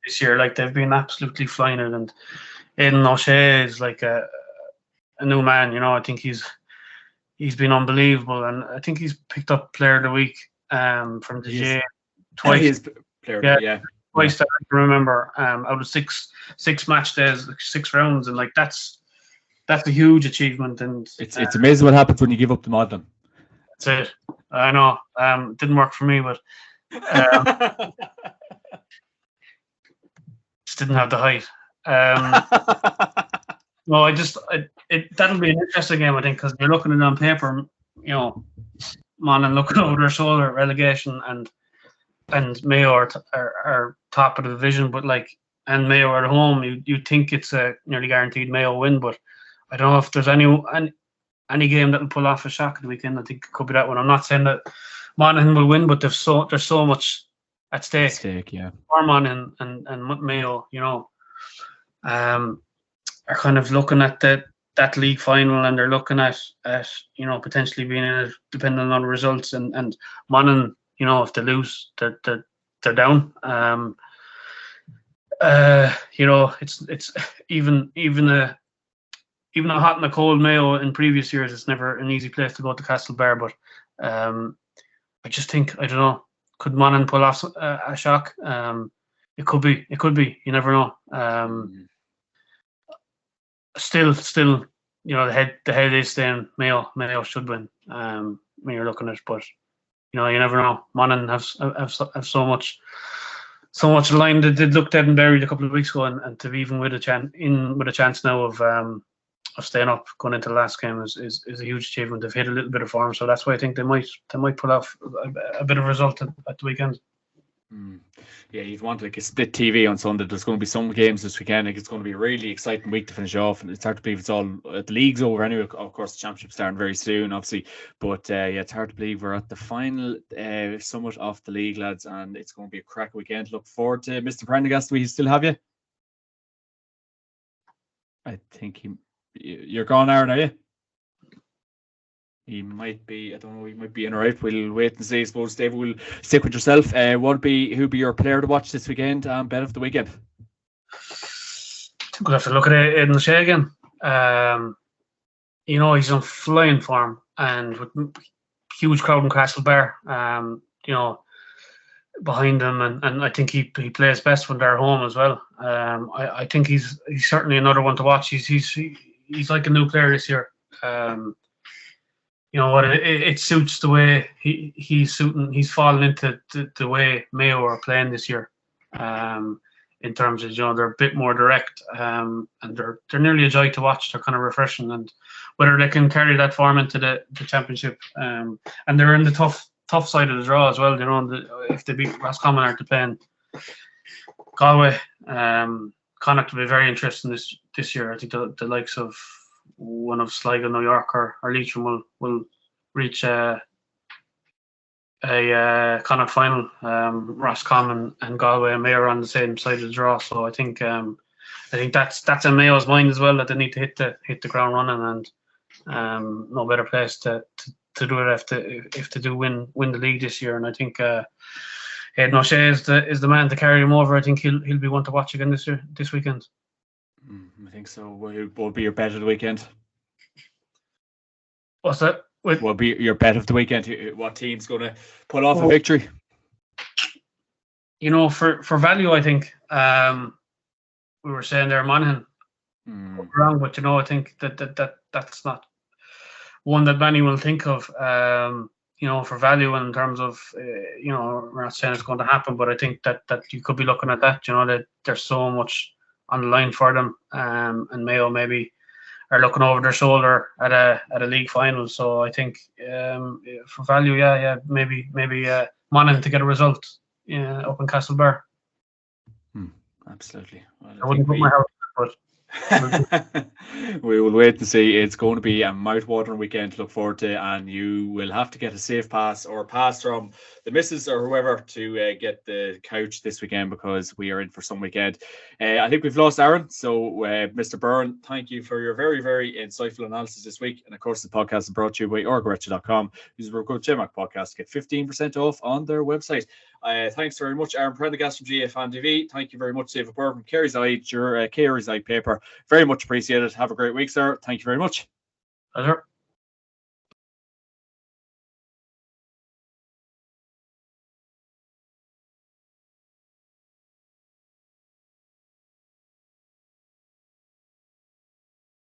this year. Like, they've been absolutely flying it, and Aidan O'Shea is like a new man. You know, I think he's been unbelievable, and I think he's picked up Player of the Week from the J twice. Twice that I can remember. Out of six match days, 6 rounds, and like that's a huge achievement. And it's amazing what happens when you give up the Modlin. That's it. I know. It didn't work for me, but just didn't have the height. No, that'll be an interesting game, I think, because you're looking at it on paper, you know, Monaghan looking over their shoulder, relegation, and Mayo are top of the division, but like, and Mayo are at home. You think it's a nearly guaranteed Mayo win, but I don't know if there's any game that will pull off a shock at the weekend. I think it could be that one. I'm not saying that Monaghan will win, but there's so much at stake. For Monaghan and Mayo, you know, are kind of looking at that league final, and they're looking at you know, potentially being in it depending on the results, and Monaghan, you know, if they lose, they're down. You know, it's even a hot and a cold Mayo in previous years. It's never an easy place to go to Castlebar, but I just think, I don't know, could Monaghan pull off a shock? It could be. You never know. Still, you know, the head is staying. Mayo should win. When you're looking at it, but you know, you never know. Monaghan have so much line. They did look dead and buried a couple of weeks ago, and to be even with a chance now of staying up going into the last game is a huge achievement. They've hit a little bit of form, so that's why I think they might pull off a bit of result at the weekend. Yeah, you'd want like a split TV on Sunday. There's going to be some games this weekend. Like, it's going to be a really exciting week to finish off, and it's hard to believe it's all the league's over anyway. Of course, the championship's starting very soon, obviously, but yeah, it's hard to believe we're at the final somewhat off the league, lads, and it's going to be a crack weekend. Look forward to Mr. Prendergast. We still have you. I think you're gone, Aaron, are you? He might be, I don't know, he might be in all right. We'll wait and see. I suppose, David, will stick with yourself. Who'd be your player to watch this weekend and bet of the weekend? We'll have to look at Aidan O'Shea again. You know, he's on flying form, and with huge crowd in Castlebar, you know, behind him, and I think he plays best when they're home as well. I think he's certainly another one to watch. He's like a new player this year. you know what, it suits the way he's fallen into the way Mayo are playing this year. In terms of, you know, they're a bit more direct, and they're nearly a joy to watch. They're kind of refreshing, and whether they can carry that form into the championship, and they're in the tough side of the draw as well. You know, if they beat Roscommon, are playing Galway, Connacht will be very interesting this year. I think the likes of one of Sligo, New York, or Leitrim will reach a Connacht final. Roscommon and Galway and Mayo are on the same side of the draw, so I think that's in Mayo's mind as well, that they need to hit the ground running, and no better place to do it if they do win the league this year. And I think Aidan O'Shea is the man to carry him over. I think he'll be one to watch again this weekend. I think so. What will be your bet of the weekend? What's that? What will be your bet of the weekend? What team's going to pull off a victory? You know, for value, I think we were saying there Monaghan. Wrong, but you know, I think that's not one that many will think of. You know, for value in terms of, you know, we're not saying it's going to happen, but I think that you could be looking at that. You know, that there's so much on the line for them, and Mayo maybe are looking over their shoulder at a league final. So I think for value, maybe Monaghan to get a result up in Castlebar. Absolutely. Well, I wouldn't put my house, but we will wait and see. It's going to be a mouth-watering weekend to look forward to, and you will have to get a safe pass or pass from the missus or whoever to get the couch this weekend, because we are in for some weekend. I think we've lost Aaron, so Mr. Byrne, thank you for your very, very insightful analysis this week. And of course, the podcast is brought to you by orgaretcha.com. Use the code JMac podcast to get 15% off on their website. Thanks very much, Aaron Prendergast from GA Fan TV. Thank you very much, David Burr from Kerry's Eye paper. Very much appreciated. Have a great week, sir. Thank you very much. Pleasure.